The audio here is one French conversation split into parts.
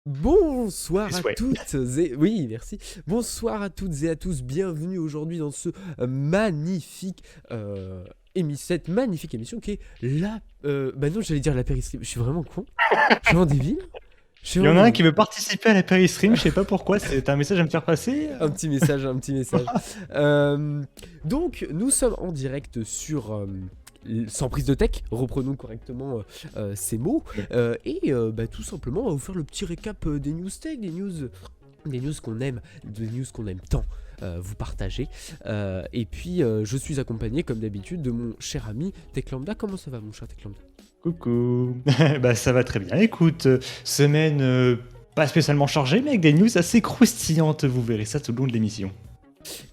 Bonsoir à Ouais. toutes et oui, merci. Bonsoir à toutes et à tous. Bienvenue aujourd'hui dans ce magnifique cette magnifique émission qui est la bah non, j'allais dire la périscrime. Je suis vraiment con. Je suis vraiment débile. Je suis Il y en vraiment a un débile. qui veut participer à la Péri-Stream, je sais pas pourquoi, c'est un message à me faire passer. Un petit message, un petit message. Donc, nous sommes en direct sur Sans prise de tech, reprenons correctement ces mots. Et tout simplement, on va vous faire le petit récap des news tech, des news qu'on aime, des news qu'on aime tant vous partager. Et puis, je suis accompagné, comme d'habitude, de mon cher ami Tech Lambda. Comment ça va, mon cher Tech Lambda ? Coucou. Bah ça va très bien. Écoute, semaine pas spécialement chargée, mais avec des news assez croustillantes, vous verrez ça tout le long de l'émission.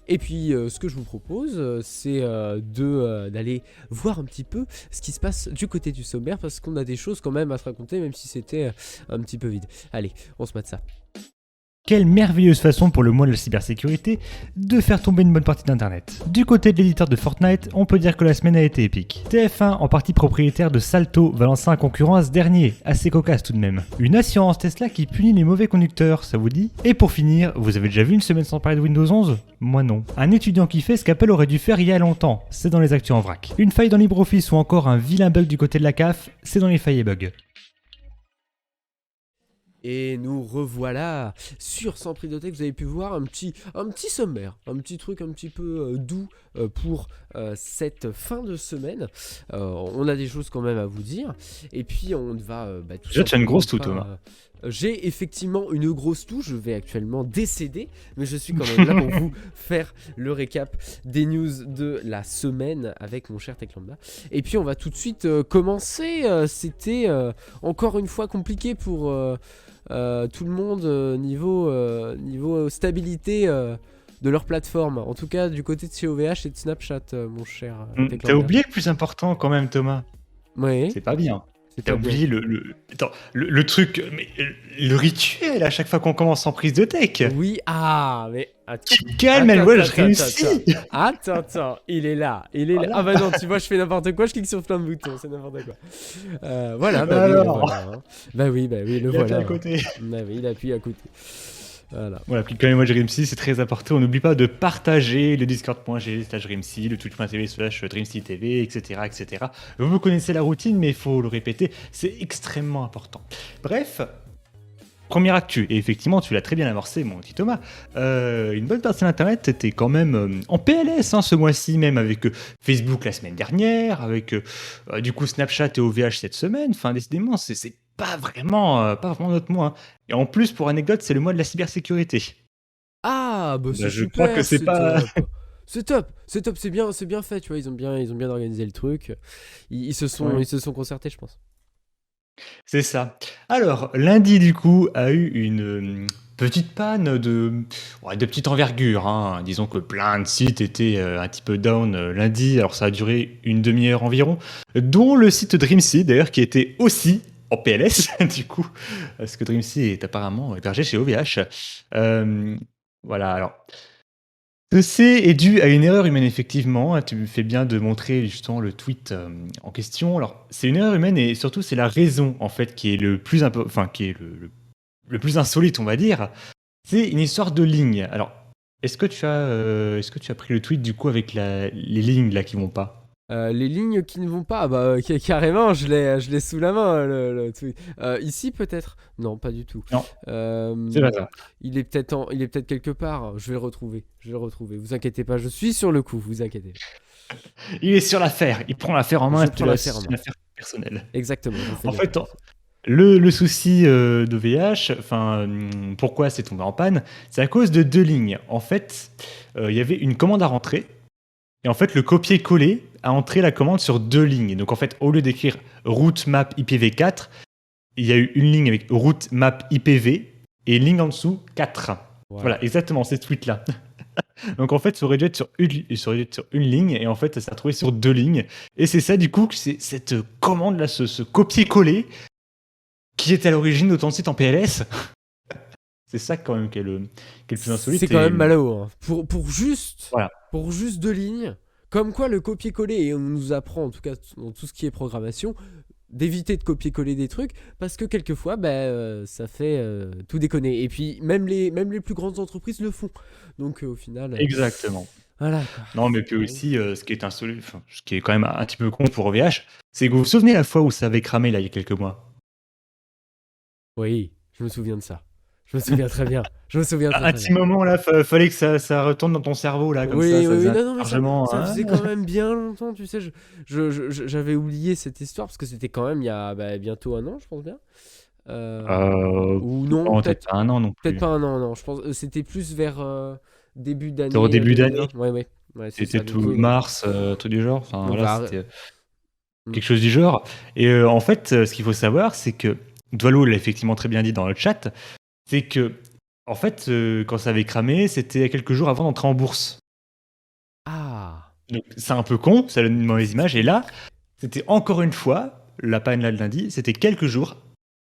Et puis, ce que je vous propose, c'est d'aller voir un petit peu ce qui se passe du côté du sommaire, parce qu'on a des choses quand même à se raconter, même si c'était un petit peu vide. Allez, on se mate ça. Quelle merveilleuse façon pour le mois de la cybersécurité de faire tomber une bonne partie d'Internet. Du côté de l'éditeur de Fortnite, on peut dire que la semaine a été épique. TF1, en partie propriétaire de Salto, va lancer un concurrent à ce dernier, assez cocasse tout de même. Une assurance Tesla qui punit les mauvais conducteurs, ça vous dit ? Et pour finir, vous avez déjà vu une semaine sans parler de Windows 11 ? Moi non. Un étudiant qui fait ce qu'Apple aurait dû faire il y a longtemps, c'est dans les actus en vrac. Une faille dans LibreOffice ou encore un vilain bug du côté de la CAF, c'est dans les failles et bugs. Et nous revoilà sur Sans prise de tech. Vous avez pu voir un petit sommaire, un petit truc un petit peu doux pour cette fin de semaine. On a des choses quand même à vous dire. Et puis on va tout Déjà, tu as une grosse toux, pas, Thomas. J'ai effectivement une grosse toux, je vais actuellement décéder, mais je suis quand même là pour vous faire le récap des news de la semaine avec mon cher Tech Lambda. Et puis on va tout de suite commencer. C'était encore une fois compliqué pour tout le monde niveau stabilité de leur plateforme. En tout cas du côté de chez OVH et de Snapchat, mon cher Tech T'as Lambda. oublié le plus important quand même, Thomas. Oui, C'est pas bien. c'est T'as pas bien. oublié le truc, mais le rituel à chaque fois qu'on commence en prise de tech. Oui, mais attends. Calme, Elwell, je réussis. Attends, il est là. Voilà. Ah bah non, tu vois, je fais n'importe quoi, je clique sur plein de boutons, c'est n'importe quoi. Voilà, bah oui, le Alors, voilà. Hein. Bah oui, le il appuie voilà. à côté. Bah oui, il appuie à côté. Voilà. Voilà, puis quand même, moi, je réussis, c'est très important. On n'oublie pas de partager le discord.gg/dreamsea, le twitch.tv/dreamseatv, etc., etc. Vous connaissez la routine, mais il faut le répéter, c'est extrêmement important. Bref. Première actu, et effectivement tu l'as très bien amorcé mon petit Thomas, une bonne partie de l'internet était quand même en PLS ce mois-ci, même avec Facebook la semaine dernière, avec du coup Snapchat et OVH cette semaine, enfin décidément c'est pas vraiment notre mois. Et en plus pour anecdote c'est le mois de la cybersécurité. Ah, bah c'est Je crois que super, c'est c'est pas... top. C'est top, c'est bien fait, tu vois, ils ont bien organisé le truc. Ils se Ouais. sont concertés, je pense. C'est ça. Alors, lundi, du coup, a eu une petite panne de petite envergure. Hein. Disons que plein de sites étaient un petit peu down lundi. Alors, ça a duré une demi-heure environ. Dont le site Dreamsea, d'ailleurs, qui était aussi en PLS, du coup. Parce que Dreamsea est apparemment hébergé chez OVH. Voilà, alors... Ceci est dû à une erreur humaine, effectivement. Tu fais bien de montrer justement le tweet en question. Alors, c'est une erreur humaine et surtout, c'est la raison, en fait, qui est le plus, qui est le plus insolite, on va dire. C'est une histoire de ligne. Alors, est-ce que tu as pris le tweet, du coup, avec les lignes, là, qui vont pas? Les lignes qui ne vont pas, carrément, je l'ai sous la main, le tweet. Ici peut-être? Non, pas du tout. Non, c'est pas ça. Il est peut-être quelque part. Je vais le retrouver. Vous inquiétez pas, je suis sur le coup. Vous inquiétez pas. Il est sur l'affaire. Il prend l'affaire en main. Je prends l'affaire en main. C'est une affaire personnelle. Exactement. En fait, le souci de VH, pourquoi c'est tombé en panne, c'est à cause de deux lignes. En fait, il y avait une commande à rentrer, et en fait, le copier-coller a entré la commande sur deux lignes. Donc en fait, au lieu d'écrire route map IPv4, il y a eu une ligne avec route map IPv et une ligne en dessous 4. Voilà, exactement, c'est ce tweet-là. Donc en fait, ça aurait dû être sur une ligne, et en fait, ça s'est retrouvé sur deux lignes. Et c'est ça, du coup, c'est cette commande-là, ce copier-coller, qui est à l'origine d'autant de sites en PLS. C'est ça quand même qui est le plus insolite. C'est quand même malheureux. Hein. Pour juste deux lignes, comme quoi le copier-coller, et on nous apprend en tout cas dans tout ce qui est programmation, d'éviter de copier-coller des trucs parce que quelquefois ça fait tout déconner. Et puis même les plus grandes entreprises le font. Donc au final, Exactement. voilà quoi. Non, mais puis Ça arrive. aussi, ce qui est quand même un petit peu con pour OVH, c'est que vous vous souvenez la fois où ça avait cramé là il y a quelques mois? Oui, je me souviens de ça. Je me souviens très bien. Je me souviens très Un très petit bien. moment là, fallait que ça retourne dans ton cerveau là, comme Oui, ça oui, oui, faisait un non, non, mais ça, chargement, ça hein. faisait quand même bien longtemps, tu sais. J'avais oublié cette histoire parce que c'était quand même il y a bientôt un an, je pense bien. Ou non, Non, peut-être peut-être pas un an non peut-être plus. pas un an, non. Je pense c'était plus vers début C'était au d'année début d'année, 2020. Ouais, ouais, ouais, c'est c'était ça. tout mars, truc du genre. Enfin Donc voilà, va. c'était Mm. quelque chose du genre. Et en fait, ce qu'il faut savoir, c'est que Dwalo l'a effectivement très bien dit dans le chat, c'est que en fait, quand ça avait cramé, c'était quelques jours avant d'entrer en bourse. Ah, Donc c'est un peu con, ça donne une mauvaise image. Et effectivement. là, c'était encore une fois, la panne là de lundi, c'était quelques jours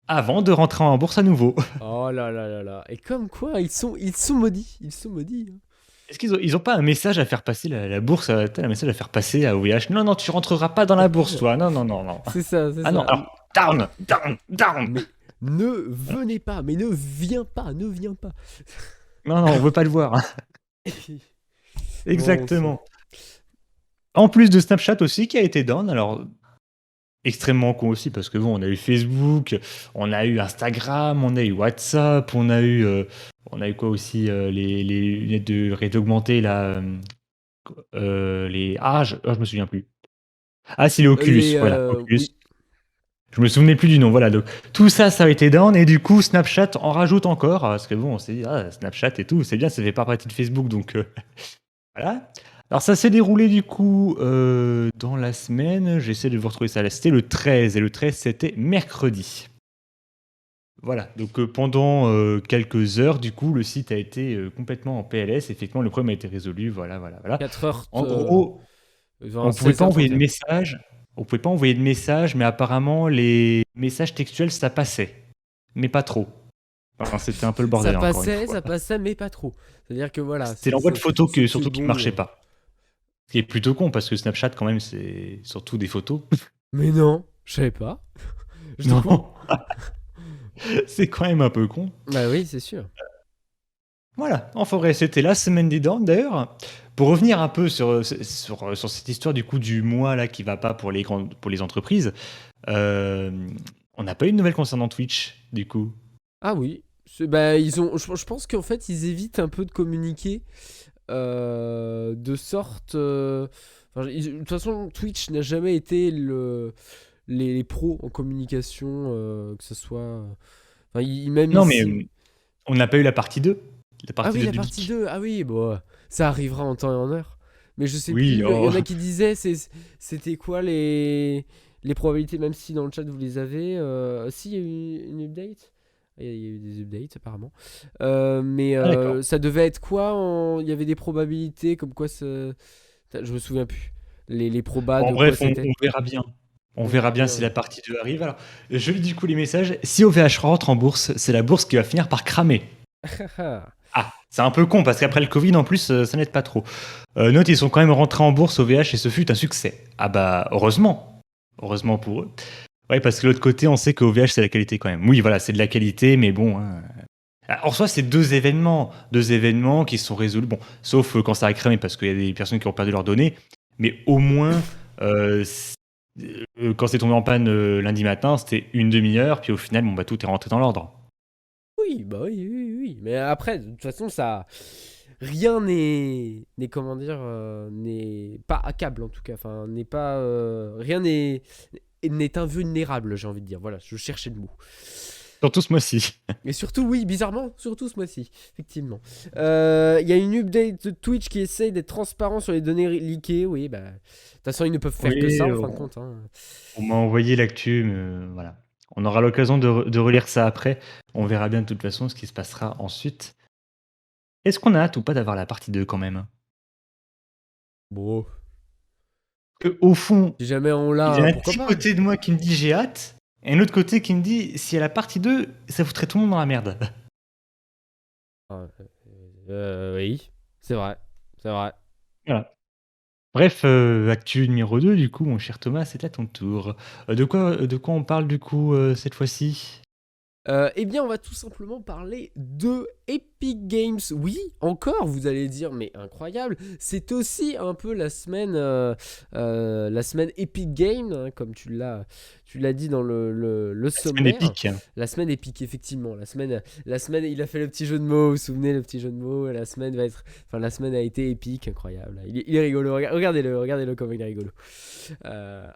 avant de rentrer en bourse à nouveau. Oh là là là là. Et comme quoi, ils sont maudits. Ils sont maudits, hein. Est-ce qu'ils ont pas un message à faire passer, la bourse, un message à faire passer à OVH? Non, non, tu rentreras pas dans la bourse, toi. Non, non, non, non. C'est ça, c'est Ah non, ça. alors, down, down, down. Mais ne venez pas, mais ne viens pas, ne viens pas. Non, non, on veut pas le voir, hein. Bon sang. Exactement. En plus de Snapchat aussi qui a été down, alors extrêmement con aussi parce que bon, on a eu Facebook, on a eu Instagram, on a eu WhatsApp, on a eu quoi aussi, les lunettes de réalité augmentée là, je me souviens plus. Ah, c'est les Oculus, voilà, Oculus. Oui. Je me souvenais plus du nom, voilà. Donc tout ça, ça a été down et du coup Snapchat en rajoute encore parce que bon, on s'est dit Snapchat et tout, c'est bien, ça fait pas partie de Facebook, donc voilà. Alors ça s'est déroulé du coup dans la semaine. J'essaie de vous retrouver ça. Là, c'était le 13 et le 13 c'était mercredi. Voilà, donc pendant quelques heures, du coup, le site a été complètement en PLS. Effectivement, le problème a été résolu. Voilà, voilà, voilà. 4h, En gros, enfin, on pouvait pas envoyer de 16h31. message. On pouvait pas envoyer de message, mais apparemment les messages textuels ça passait, mais pas trop. Enfin, c'était un peu le bordel encore une fois. Ça passait, mais pas trop. C'est-à-dire que voilà, C'était l'envoi de photos c'était surtout qui marchait bon. pas. Ce qui est plutôt con parce que Snapchat quand même c'est surtout des photos. Mais non, je savais pas. Je découvre. Non, c'est quand même un peu con. Bah oui, c'est sûr. Voilà, enfin bref, c'était la semaine des dents d'ailleurs. Pour revenir un peu sur cette histoire du coup du mois là qui va pas pour pour les entreprises, euh, on n'a pas eu de nouvelles concernant Twitch du coup. Ah oui. Je pense qu'en fait, ils évitent un peu de communiquer de sorte. De toute façon, Twitch n'a jamais été les pros en communication, que ce soit. Enfin, même Non mais ici. on n'a pas eu la partie 2, la Ah partie oui, 2 la du partie leak. 2. Ah oui, bon, ça arrivera en temps et en heure. Mais je sais Oui, plus. Il y oh. en a qui disaient c'était quoi les probabilités, même si dans le chat vous les avez. Si, il y a eu une update. Il y a eu des updates apparemment. Mais Ah d'accord. ça devait être quoi il y avait des probabilités comme quoi ça. Je me souviens plus. Les probas Bon de quoi bref, c'était. on verra bien. On On verra verra bien bien, si oui. la partie 2 arrive. Alors, je lis du coup les messages. Si OVH rentre en bourse, c'est la bourse qui va finir par cramer. Ah, c'est un peu con parce qu'après le Covid en plus, ça n'aide pas trop. Note, ils sont quand même rentrés en bourse OVH et ce fut un succès. Ah bah heureusement. Heureusement pour eux. Ouais, parce que de l'autre côté, on sait que OVH c'est la qualité quand même. Oui, voilà, c'est de la qualité, mais bon, hein. En soi, c'est deux événements qui se sont résolus. Bon, sauf quand ça a cramé parce qu'il y a des personnes qui ont perdu leurs données. Mais au moins, quand c'est tombé en panne lundi matin, c'était une demi-heure, puis au final, bon, bah, tout est rentré dans l'ordre. Oui, bah oui, oui, oui. Mais après, de toute façon, ça. Rien n'est comment dire, n'est pas accable en tout cas. Enfin, n'est pas. Rien n'est invulnérable, j'ai envie de dire. Voilà, je cherchais le mot. Surtout ce mois-ci. Et surtout, oui, bizarrement, surtout ce mois-ci, effectivement. Il y a une update de Twitch qui essaye d'être transparent sur les données leakées. Oui, bah. De toute façon, ils ne peuvent faire que Oui, ça en fin de compte, hein. on m'a envoyé l'actu, mais voilà. On aura l'occasion de relire ça après. On verra bien de toute façon ce qui se passera ensuite. Est-ce qu'on a hâte ou pas d'avoir la partie 2 quand même? Bon, Au fond, si jamais on il y a l'a, un pourquoi petit pas? côté de moi qui me dit j'ai hâte, et un autre côté qui me dit si à la partie 2, ça foutrait tout le monde dans la merde. Oui, c'est vrai. C'est vrai. Voilà. Bref, actu numéro 2 du coup, mon cher Thomas, c'est à ton tour. De quoi on parle du coup, cette fois-ci? Eh bien, on va tout simplement parler de Epic Games. Oui, encore, vous allez dire, mais incroyable. C'est aussi un peu la semaine Epic Games, hein, comme tu l'as dit dans le La semaine sommaire. épique. La semaine épique, effectivement. La semaine, il a fait le petit jeu de mots. Vous vous souvenez, le petit jeu de mots. La semaine a été épique, incroyable. Il est rigolo. Regardez-le comme il est rigolo.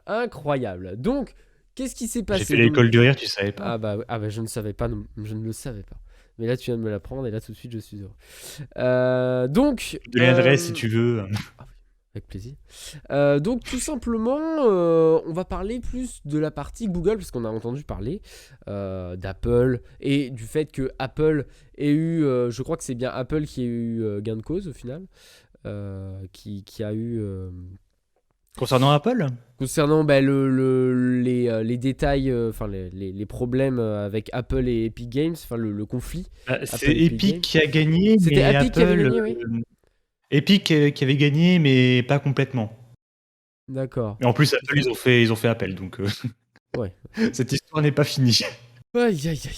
Incroyable. Donc, qu'est-ce qui s'est J'ai fait passé? Donc, l'école du rire, tu savais pas? ah bah, je ne savais pas, non, je ne le savais pas. Mais là, tu viens de me l'apprendre et là, tout de suite, je suis heureux. Donc, Je te donne l'adresse si tu veux. ah oui, avec plaisir. Donc, tout simplement, on va parler plus de la partie Google, parce qu'on a entendu parler d'Apple et du fait que Apple ait eu, je crois que c'est bien Apple qui a eu gain de cause au final, qui a eu Concernant Apple? concernant bah, les détails, enfin les problèmes avec Apple et Epic Games, enfin le conflit Bah, c'est Apple et Epic Epic Games. qui a gagné, C'était mais Epic qui avait Apple, gagné, oui. Epic, qui avait gagné, mais pas complètement. D'accord. Et en plus, Parce Apple, que- ils ont fait appel, donc Ouais. cette histoire n'est pas finie. Aïe, aïe, aïe, aïe,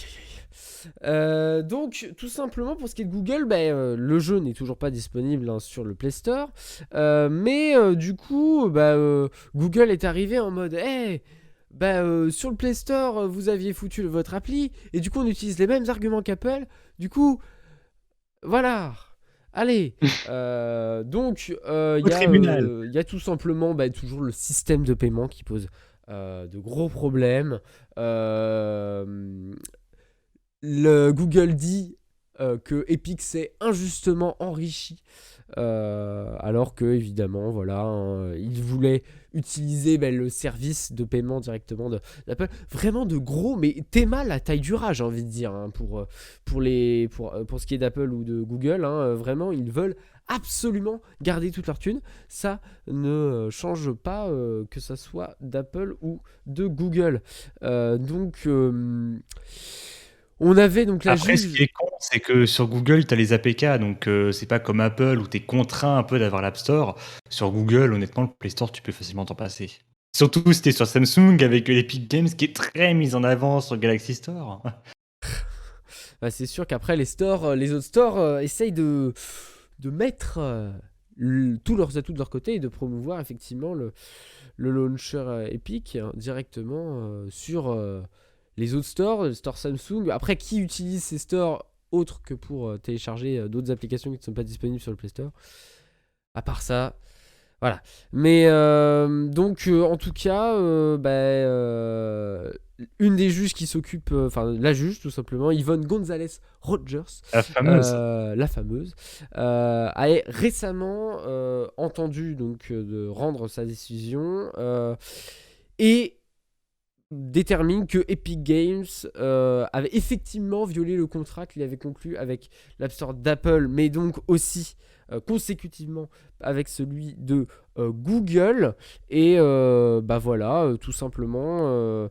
aïe. Donc, tout simplement, pour ce qui est de Google, bah, le jeu n'est toujours pas disponible hein, sur le Play Store. Mais du coup, bah, Google est arrivé en mode hey, bah, sur le Play Store, vous aviez foutu votre appli. Et du coup, on utilise les mêmes arguments qu'Apple. Du coup, voilà. Allez. Donc, Au tribunal. il y a tout simplement bah, toujours le système de paiement qui pose de gros problèmes. Euh, le Google dit que Epic s'est injustement enrichi, alors que évidemment, voilà, hein, il voulait utiliser ben, le service de paiement directement d'Apple. Vraiment de gros, mais t'es mal la taille du rat, j'ai envie de dire, hein, pour ce qui est d'Apple ou de Google. Hein, vraiment, ils veulent absolument garder toute leur thune. Ça ne change pas que ça soit d'Apple ou de Google. Donc, on avait donc la Après, ce qui juge. est con, c'est que sur Google, tu as les APK, donc c'est pas comme Apple où tu es contraint un peu d'avoir l'App Store. Sur Google, honnêtement, le Play Store, tu peux facilement t'en passer. Surtout si t'es sur Samsung avec l'Epic Games qui est très mise en avant sur Galaxy Store. Bah, c'est sûr qu'après les autres stores essayent de mettre tous leurs atouts de leur côté et de promouvoir effectivement le launcher Epic hein, directement sur les autres stores, le store Samsung. Après, qui utilise ces stores autres que pour télécharger d'autres applications qui ne sont pas disponibles sur le Play Store? À part ça, voilà. Mais donc, en tout cas, une des juges qui s'occupe, enfin la juge tout simplement, Yvonne Gonzalez Rogers, La fameuse. la fameuse, a récemment entendu donc de rendre sa décision et détermine que Epic Games avait effectivement violé le contrat qu'il avait conclu avec l'App Store d'Apple, mais donc aussi consécutivement avec celui de Google. Et bah voilà, tout simplement.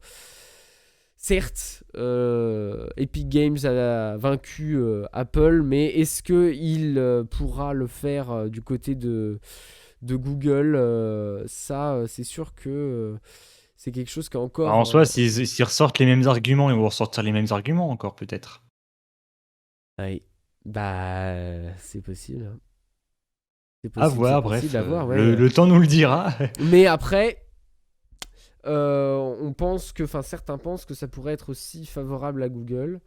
Certes, Epic Games a vaincu Apple, mais est-ce qu'il pourra le faire du côté de Google? Ça, c'est sûr que c'est quelque chose qui est Bah, en encore. soi, s'ils ressortent les mêmes arguments, ils vont ressortir les mêmes arguments encore, peut-être. Ouais. Bah, c'est possible, hein. À C'est voir, possible bref, à voir, ouais. le temps nous le dira. Mais après, on pense que, enfin, certains pensent que ça pourrait être aussi favorable à Google,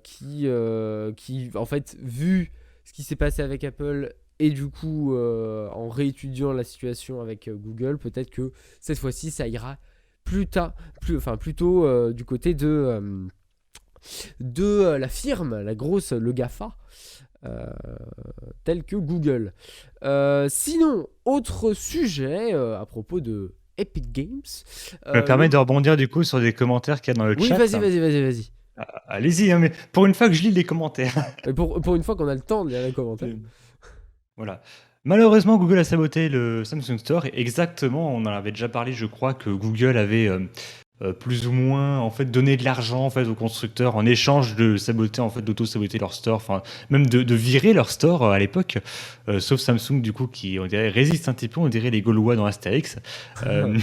qui, en fait, vu ce qui s'est passé avec Apple et du coup, en réétudiant la situation avec Google, peut-être que cette fois-ci, ça ira plutôt du côté de la firme, la grosse, le GAFA, euh, tel que Google. Sinon, autre sujet à propos de Epic Games. Je me permets de rebondir du coup sur des commentaires qu'il y a dans le Oui, chat. vas-y. Allez-y, hein, mais pour une fois que je lis les commentaires. Et pour une fois qu'on a le temps de lire les commentaires. Voilà. Malheureusement, Google a saboté le Samsung Store. Et exactement, on en avait déjà parlé, je crois, que Google avait plus ou moins en fait donner de l'argent en fait aux constructeurs en échange de saboter en fait d'auto-saboter leur store, enfin même de virer leur store à l'époque, sauf Samsung du coup qui on dirait résiste un petit peu, on dirait les Gaulois dans Astérix. Euh,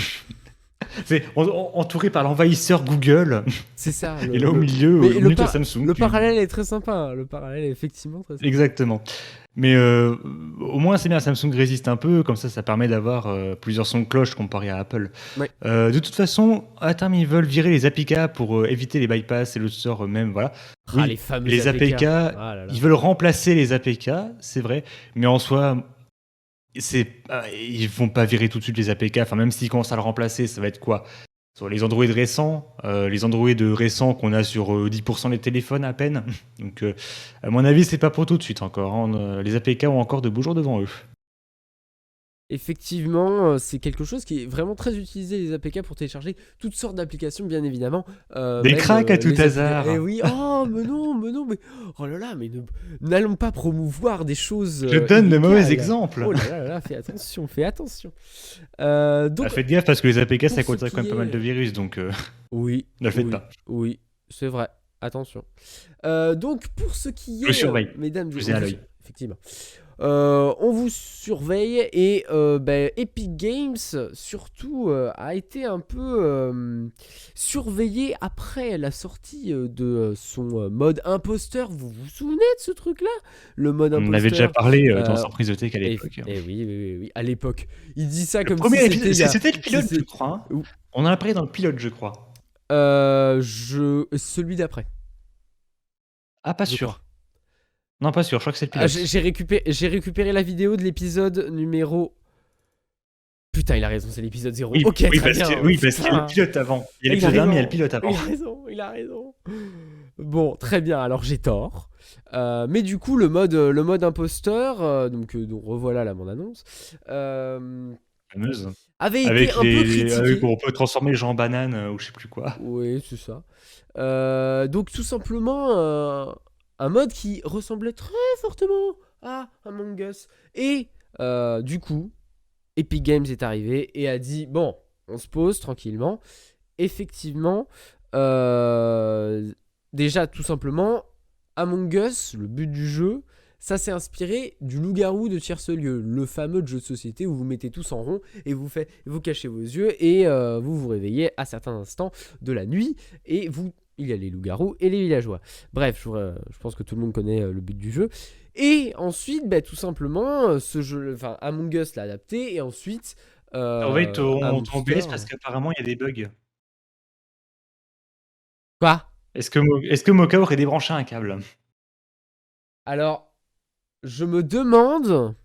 c'est entouré par l'envahisseur Google C'est ça. et là au Mais milieu de Samsung. le parallèle est très sympa. Hein. Le parallèle est effectivement très sympa. Exactement. Mais au moins, c'est bien, Samsung résiste un peu, comme ça permet d'avoir plusieurs sons de cloche comparé à Apple. Ouais. De toute façon, à terme, ils veulent virer les APK pour éviter les bypass et le store même, voilà. Ah, Oui, les fameux les APK, Ah là là. ils veulent remplacer les APK, c'est vrai, mais en soi, ils vont pas virer tout de suite les APK, enfin même s'ils commencent à le remplacer, ça va être quoi? Sur les Android récents qu'on a sur 10% des téléphones à peine. Donc, à mon avis, c'est pas pour tout de suite encore. Hein. Les APK ont encore de beaux jours devant eux. Effectivement, c'est quelque chose qui est vraiment très utilisé, les APK, pour télécharger toutes sortes d'applications, bien évidemment. Des Même cracks à tout les hasard. Eh oui, oh, mais non, mais... Oh là là, mais n'allons pas promouvoir des choses Je donne de mauvais illégales. exemples. Oh là là là, fais attention, fais attention. Donc, Faites gaffe parce que les APK, pour ça ce contient quand qui même pas mal est- de virus, donc oui, ne le faites oui, pas. oui, c'est vrai, attention. Donc, pour ce qui Je est, surveille. mesdames Je vous ai à l'œil. effectivement. On vous surveille et Epic Games surtout a été un peu surveillé après la sortie de son mode imposteur. Vous vous souvenez de ce truc-là? Le mode On en avait déjà imposteur. parlé dans Sans prise de tech à l'époque. Oui, à l'époque. Il dit ça Le comme premier si épisode, c'était... c'était le pilote, c'est- je crois. Hein. Ou- On en a parlé dans le pilote, je crois. Celui d'après, Ah, pas je sûr. crois. Non, pas sûr, je crois que c'est le Ah, pilote. j'ai récupéré la vidéo de l'épisode numéro... Putain, il a raison, c'est l'épisode 0. Oui, Ok, oui, très parce bien. que, oui, parce qu'il y a Putain. le pilote avant. Il y a Il a l'épisode 1, mais il y a le raison, pilote avant. il a raison. Bon, très bien, alors j'ai tort. Mais du coup, le mode imposteur, donc revoilà la bande-annonce, Fameuse. avait été Avec un peu critiqué. on peut transformer les gens en banane ou je sais plus quoi. Oui, c'est ça. Donc tout simplement, un mode qui ressemblait très fortement à Among Us. Et du coup, Epic Games est arrivé et a dit, bon, on se pose tranquillement. Effectivement, déjà tout simplement, Among Us, le but du jeu, ça s'est inspiré du loup-garou de Tierce-Lieu, le fameux jeu de société où vous mettez tous en rond et vous cachez vos yeux et vous vous réveillez à certains instants de la nuit et il y a les loups-garous et les villageois. Bref, je pense que tout le monde connaît le but du jeu. Et ensuite, tout simplement, ce jeu, enfin Among Us l'a adapté et ensuite... Surveille ton Hamster- OBS parce qu'apparemment il y a des bugs. Quoi? Est-ce que Mocha aurait débranché un câble? Alors, je me demande...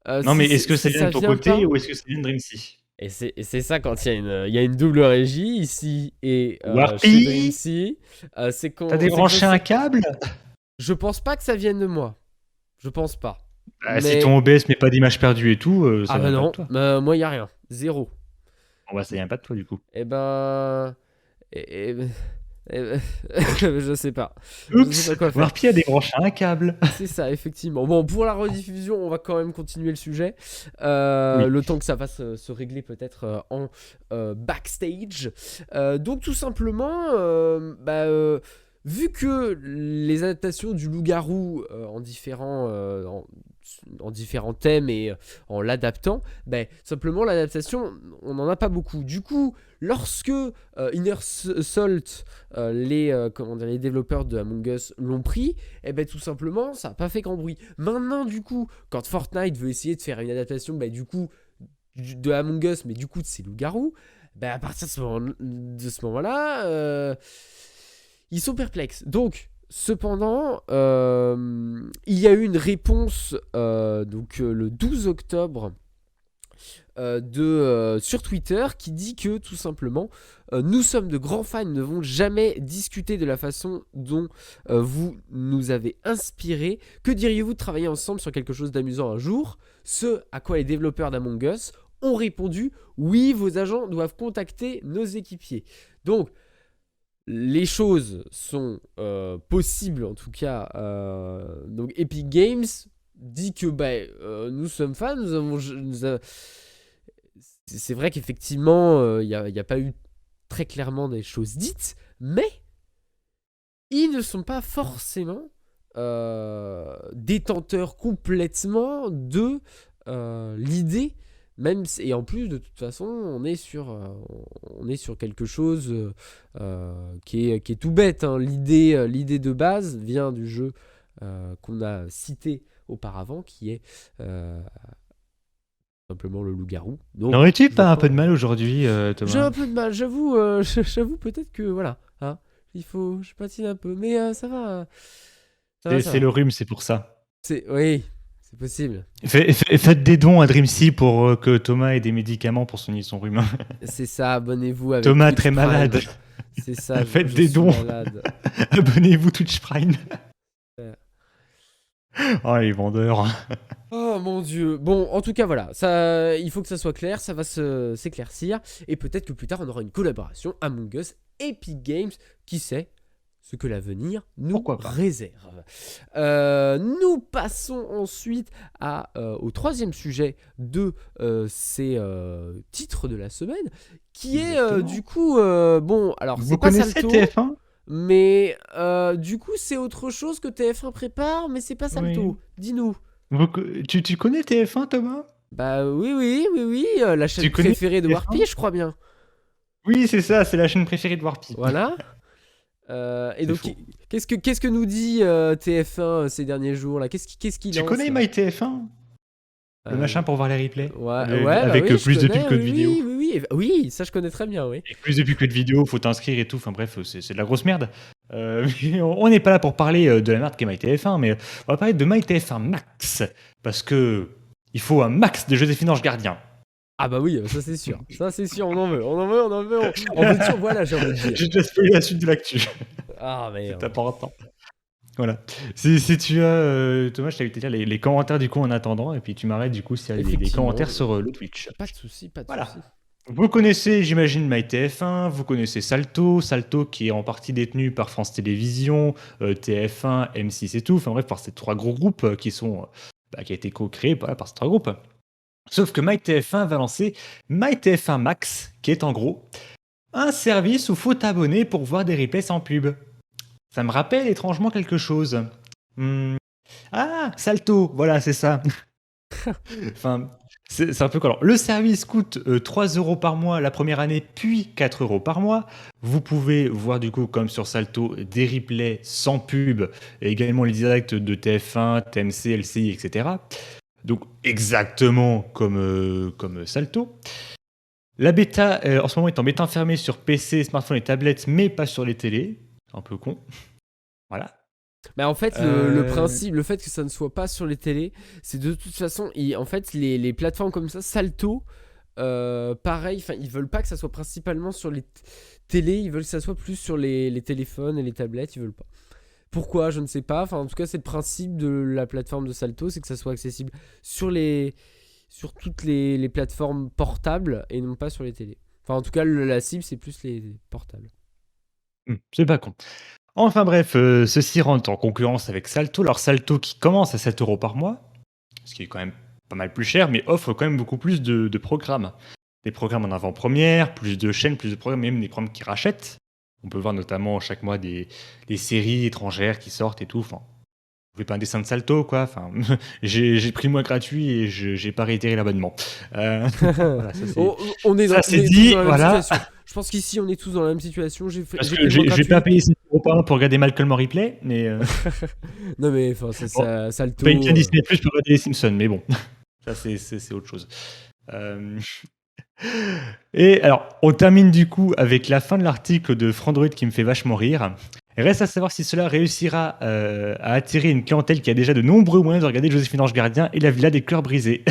Non, mais est-ce que si ça vient ça de ton vient côté pas... ou est-ce que ça vient de Dreamsy? Et c'est ça quand il y a une double régie ici et Warpy chez Dreamsy. C'est quand... T'as débranché un câble? Je pense pas que ça vienne de moi. Je pense pas. Bah, si Mais... ton OBS met pas d'image perdue et tout, ça Ah bah vient pas non, de toi. moi y a rien. Zéro. Bon, bah, ça vient pas de toi du coup. Eh ben... je sais pas. Je sais Oups, pas quoi faire. Warpy a débranché un câble. C'est ça, effectivement. Bon, pour la rediffusion, on va quand même continuer le sujet. Oui. Le temps que ça va se régler peut-être en backstage. Donc, tout simplement, vu que les adaptations du loup-garou en différents thèmes et en l'adaptant, simplement l'adaptation, on n'en a pas beaucoup. Du coup, lorsque Inner Salt, les développeurs de Among Us l'ont pris, tout simplement, ça n'a pas fait grand bruit. Maintenant, du coup, quand Fortnite veut essayer de faire une adaptation du coup, de Among Us, mais du coup de ces loups-garous, à partir de ce moment-là, ils sont perplexes. Donc, cependant, il y a eu une réponse le 12 octobre sur Twitter qui dit que tout simplement nous sommes de grands fans, ne vont jamais discuter de la façon dont vous nous avez inspiré. Que diriez-vous de travailler ensemble sur quelque chose d'amusant un jour? Ce à quoi les développeurs d'Among Us ont répondu: oui, vos agents doivent contacter nos équipiers. Donc les choses sont possibles en tout cas. Donc Epic Games dit que nous sommes fans, c'est vrai qu'effectivement il n'y a pas eu très clairement des choses dites, mais ils ne sont pas forcément détenteurs complètement de l'idée. Et en plus, de toute façon, on est sur quelque chose qui est tout bête, hein. L'idée de base vient du jeu qu'on a cité auparavant, qui est simplement le loup-garou. Donc, N'aurais-tu pas un peu de j'entends- mal aujourd'hui, j'ai Thomas? un peu de mal, j'avoue. J'avoue peut-être que voilà, hein, je patine un peu, mais ça va, ça va, ça C'est va. le rhume, c'est pour ça. Oui, c'est possible. Faites des dons à Dreamsea pour que Thomas ait des médicaments pour soigner son rhume. C'est ça, abonnez-vous avec Thomas Twitch très malade. Prime. C'est ça, Faites je des suis dons. malade. Abonnez-vous Twitch Prime. Euh, Oh, les vendeurs. Oh mon dieu. Bon, en tout cas, voilà. Il faut que ça soit clair, ça va s'éclaircir. Et peut-être que plus tard, on aura une collaboration Among Us, Epic Games. Qui sait ce que l'avenir nous Pourquoi pas. réserve. Nous passons ensuite au troisième sujet de ces titres de la semaine, qui est Exactement. du coup... bon, alors Vous c'est pas connaissez Salto, TF1? mais du coup c'est autre chose que TF1 prépare, mais c'est pas Salto. Oui. Dis-nous. Tu connais TF1, Thomas? Bah oui, la chaîne Tu connais préférée de TF1? Warpy, je crois bien. Oui, c'est ça, c'est la chaîne préférée de Warpy. Voilà. Et C'est donc, faux. qu'est-ce que nous dit TF1 ces derniers jours là? Qu'est-ce qu'il Tu lance connais là? MyTF1? Le machin pour voir les replays? Ouais, bah Avec oui, je plus de connais, pubs que de vidéos. Oui, ça je connais très bien, oui. Et plus de pubs que de vidéos, faut t'inscrire et tout. Enfin bref, c'est de la grosse merde. Mais on n'est pas là pour parler de la merde qu'est MyTF1, mais on va parler de MyTF1 Max. Parce que il faut un max de Joséphine Ange Gardien. Ah bah oui, ça c'est sûr. Ça c'est sûr, on en veut. On veut toujours, voilà, j'ai envie de dire. J'ai déjà spoilé la suite de l'actu. Ah C'est merde. important. Voilà. Si tu as, Thomas, je t'avais te dire les commentaires du coup en attendant, et puis tu m'arrêtes du coup s'il y a des Effectivement, commentaires sur le Twitch. pas de soucis. Voilà. Vous connaissez, j'imagine, MyTF1, vous connaissez Salto qui est en partie détenu par France Télévisions, TF1, M6 et tout, enfin bref, par ces trois gros groupes qui a été co-créé par ces trois groupes. Sauf que MyTF1 va lancer MyTF1 Max, qui est en gros un service où il faut t'abonner pour voir des replays sans pub. Ça me rappelle étrangement quelque chose. Ah, Salto, voilà, c'est ça. Enfin, c'est un peu collant. Le service coûte 3 € par mois la première année, puis 4 € par mois. Vous pouvez voir du coup, comme sur Salto, des replays sans pub, et également les directs de TF1, TMC, LCI, etc. Donc exactement comme Salto. La bêta, en ce moment, est en bêta fermée sur PC, smartphone et tablettes, mais pas sur les télés. Un peu con. Voilà. Mais en fait, le principe, le fait que ça ne soit pas sur les télés, c'est de toute façon, en fait, les plateformes comme ça, Salto, pareil, ils veulent pas que ça soit principalement sur les télés, ils veulent que ça soit plus sur les téléphones et les tablettes, ils veulent pas. Pourquoi, je ne sais pas. Enfin, en tout cas, c'est le principe de la plateforme de Salto, c'est que ça soit accessible sur toutes les plateformes portables et non pas sur les télés. Enfin, en tout cas, la cible, c'est plus les portables. C'est pas con. Enfin bref, ceci rentre en concurrence avec Salto. Alors Salto qui commence à 7 € par mois, ce qui est quand même pas mal plus cher, mais offre quand même beaucoup plus de programmes. Des programmes en avant-première, plus de chaînes, plus de programmes, même des programmes qui rachètent. On peut voir notamment chaque mois des séries étrangères qui sortent et tout. Enfin, vous faites pas un dessin de Salto, quoi. Enfin, j'ai pris le mois gratuit et j'ai pas réitéré l'abonnement. Voilà, ça c'est... On est Ça, c'est tous dit, dans la même voilà. situation. Je pense qu'ici, on est tous dans la même situation. Parce J'ai que pris le mois je vais gratuit. pas payer 7 € par mois pour regarder Malcolm en replay, mais... Non, mais enfin, c'est Bon, ça, Salto. paye bien Disney Plus pour regarder les Simpsons, mais bon, ça c'est autre chose. Et alors, on termine du coup avec la fin de l'article de Frandroid qui me fait vachement rire. Il reste à savoir si cela réussira à attirer une clientèle qui a déjà de nombreux moyens de regarder Joséphine Ange Gardien et la Villa des Cœurs Brisés.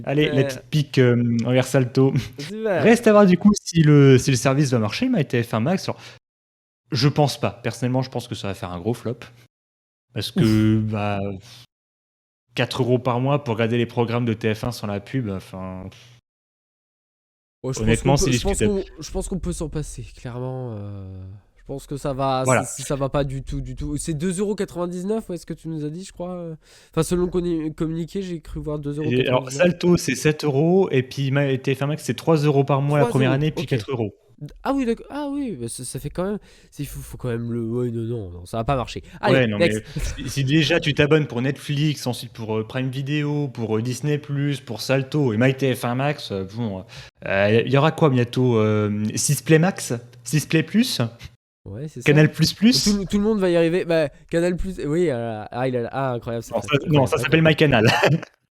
Allez, la petite pique envers Salto. Super. Reste à voir du coup si le service va marcher, MyTF1 Max. Alors, je pense pas. Personnellement, je pense que ça va faire un gros flop. Parce que 4 € par mois pour regarder les programmes de TF1 sans la pub, enfin... Ouais, Honnêtement, c'est discutable. je pense qu'on peut s'en passer, clairement. Je pense que ça va, Voilà. ça va pas du tout. C'est 2,99 €, ouais, ce que tu nous as dit, je crois. Enfin, selon le communiqué, j'ai cru voir 2,99 €. Alors, Salto, c'est 7 € et puis TF1 Max, c'est 3 € par mois la 3 première €, année, puis ok. 4 €. Ah oui, d'accord. Ah oui, bah, ça fait quand même. Faut quand même le. Ouais, non, non, non, ça va pas marcher. Allez, Ouais, non, mais next. si déjà tu t'abonnes pour Netflix, ensuite pour Prime Video, pour Disney+, pour Salto et MyTF1 Max, bon, il y aura quoi bientôt 6 Play Max? 6 Play Plus? Ouais, c'est ça. Canal++? Tout le monde va y arriver. Bah, Canal Plus. Oui, incroyable, c'est Non, fait. non, Incroyable, ça s'appelle incroyable. MyCanal.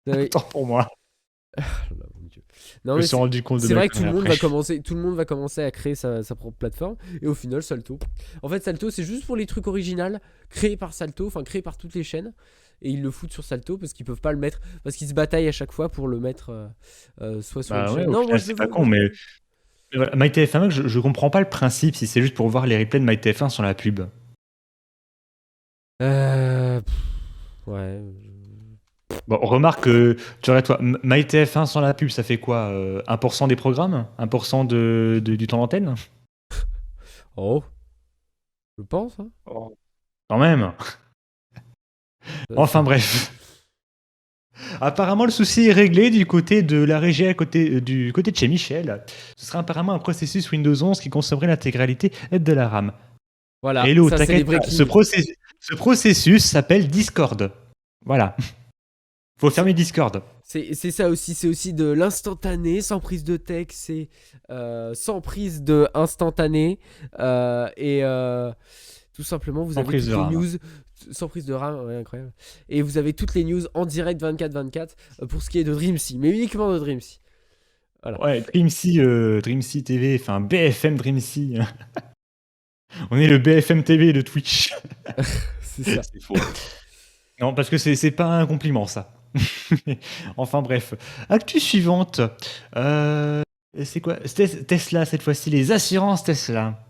Ah oui. Autant pour moi. Oh là, mon Dieu. Je Non, me mais suis rendu compte de c'est ma vrai que connerie après. tout le monde va commencer à créer sa propre plateforme. Et au final, Salto. En fait, Salto, c'est juste pour les trucs originaux créés par Salto, enfin créés par toutes les chaînes. Et ils le foutent sur Salto parce qu'ils peuvent pas le mettre, parce qu'ils se bataillent à chaque fois pour le mettre soit sur une Bah ouais, chaîne. au Non, moi final, je le c'est pas veux, moi con, je le mais veux. voilà, MyTF1 Max, je comprends pas le principe si c'est juste pour voir les replays de MyTF1 sur la pub. Ouais. Bon, remarque que, tu regardes toi, MyTF1 sans la pub, ça fait quoi 1% des programmes? 1% du temps d'antenne? Oh, je pense, hein. Oh. Quand même. Ça- Enfin bref. Apparemment, le souci est réglé du côté de la régie, du côté de chez Michel. Ce sera apparemment un processus Windows 11 qui consommerait l'intégralité de la RAM. Voilà, Hello, ça c'est les t'inquiète pas, breaking. ce processus s'appelle Discord. Voilà. Faut C'est fermer Discord. c'est ça aussi, c'est aussi de l'instantané, sans prise de texte, c'est sans prise de instantané. Tout simplement, vous Sans avez prise de toutes les RAM. news, sans prise de RAM, ouais, incroyable. Et vous avez toutes les news en direct 24/24 pour ce qui est de Dreamsea, mais uniquement de Dreamsea. Voilà, Ouais, Dreamsea TV, enfin BFM Dreamsea. On est le BFM TV de Twitch. c'est ça. C'est faux. Non, parce que c'est pas un compliment, ça. Enfin bref. Actu suivante. Euh, c'est quoi? Tesla, cette fois-ci, les assurances Tesla.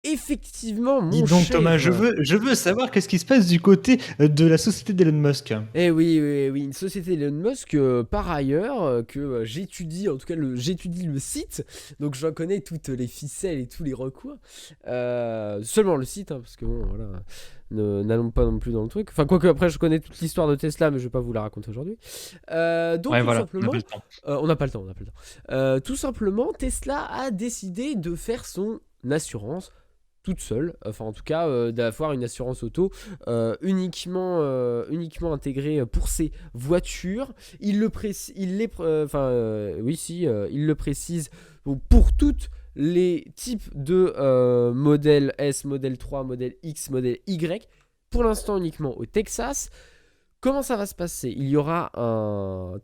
Effectivement, Dis mon donc Thomas, je cher. veux, je veux savoir qu'est-ce qui se passe du côté de la société d'Elon Musk. Eh oui, oui, oui, une société Elon Musk, par ailleurs, que j'étudie, en tout cas j'étudie le site, donc je connais toutes les ficelles et tous les recours. Seulement le site, hein, parce que bon, voilà, n'allons pas non plus dans le truc. Enfin, quoique après, je connais toute l'histoire de Tesla, mais je vais pas vous la raconter aujourd'hui. Donc Ouais, tout voilà, on n'a pas simplement, le temps. on n'a pas le temps, on n'a pas le temps. Tout simplement, Tesla a décidé de faire son assurance toute seule, enfin en tout cas d'avoir une assurance auto uniquement intégrée pour ses voitures. Il le précise, oui si, il le précise donc, pour toutes les types de modèle S, modèle 3, modèle X, modèle Y. Pour l'instant uniquement au Texas. Comment ça va se passer? Il y aura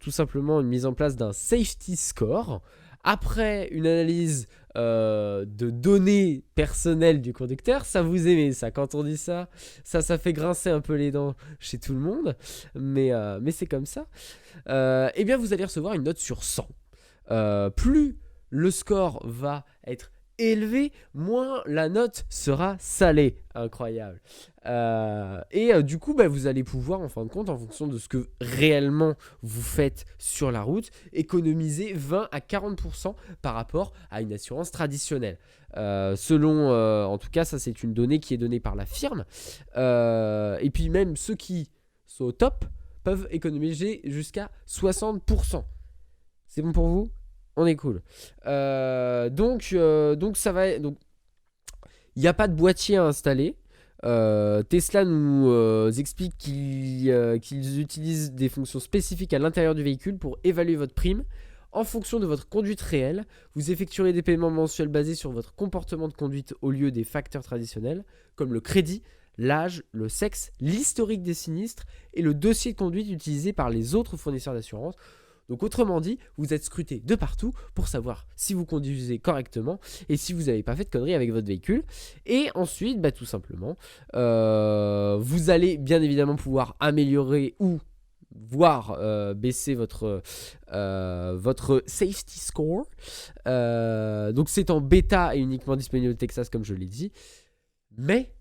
tout simplement une mise en place d'un safety score. Après une analyse de données personnelles du conducteur, ça vous aimez ça? Quand on dit ça, ça fait grincer un peu les dents chez tout le monde, mais c'est comme ça. Eh bien, vous allez recevoir une note sur 100. Plus le score va être élevé, moins la note sera salée. Incroyable. Du coup, bah, vous allez pouvoir, en fin de compte, en fonction de ce que réellement vous faites sur la route, économiser 20 à 40% par rapport à une assurance traditionnelle. Selon, en tout cas, ça c'est une donnée qui est donnée par la firme. Et puis même ceux qui sont au top peuvent économiser jusqu'à 60%. C'est bon pour vous? On est cool. Donc ça va. Donc il n'y a pas de boîtier à installer. Tesla nous explique qu'ils utilisent des fonctions spécifiques à l'intérieur du véhicule pour évaluer votre prime. En fonction de votre conduite réelle, vous effectuerez des paiements mensuels basés sur votre comportement de conduite au lieu des facteurs traditionnels, comme le crédit, l'âge, le sexe, l'historique des sinistres et le dossier de conduite utilisé par les autres fournisseurs d'assurance. Donc autrement dit, vous êtes scruté de partout pour savoir si vous conduisez correctement et si vous n'avez pas fait de conneries avec votre véhicule. Et ensuite, bah, tout simplement, vous allez bien évidemment pouvoir améliorer ou voire baisser votre safety score. Donc c'est en bêta et uniquement disponible au Texas comme je l'ai dit. Mais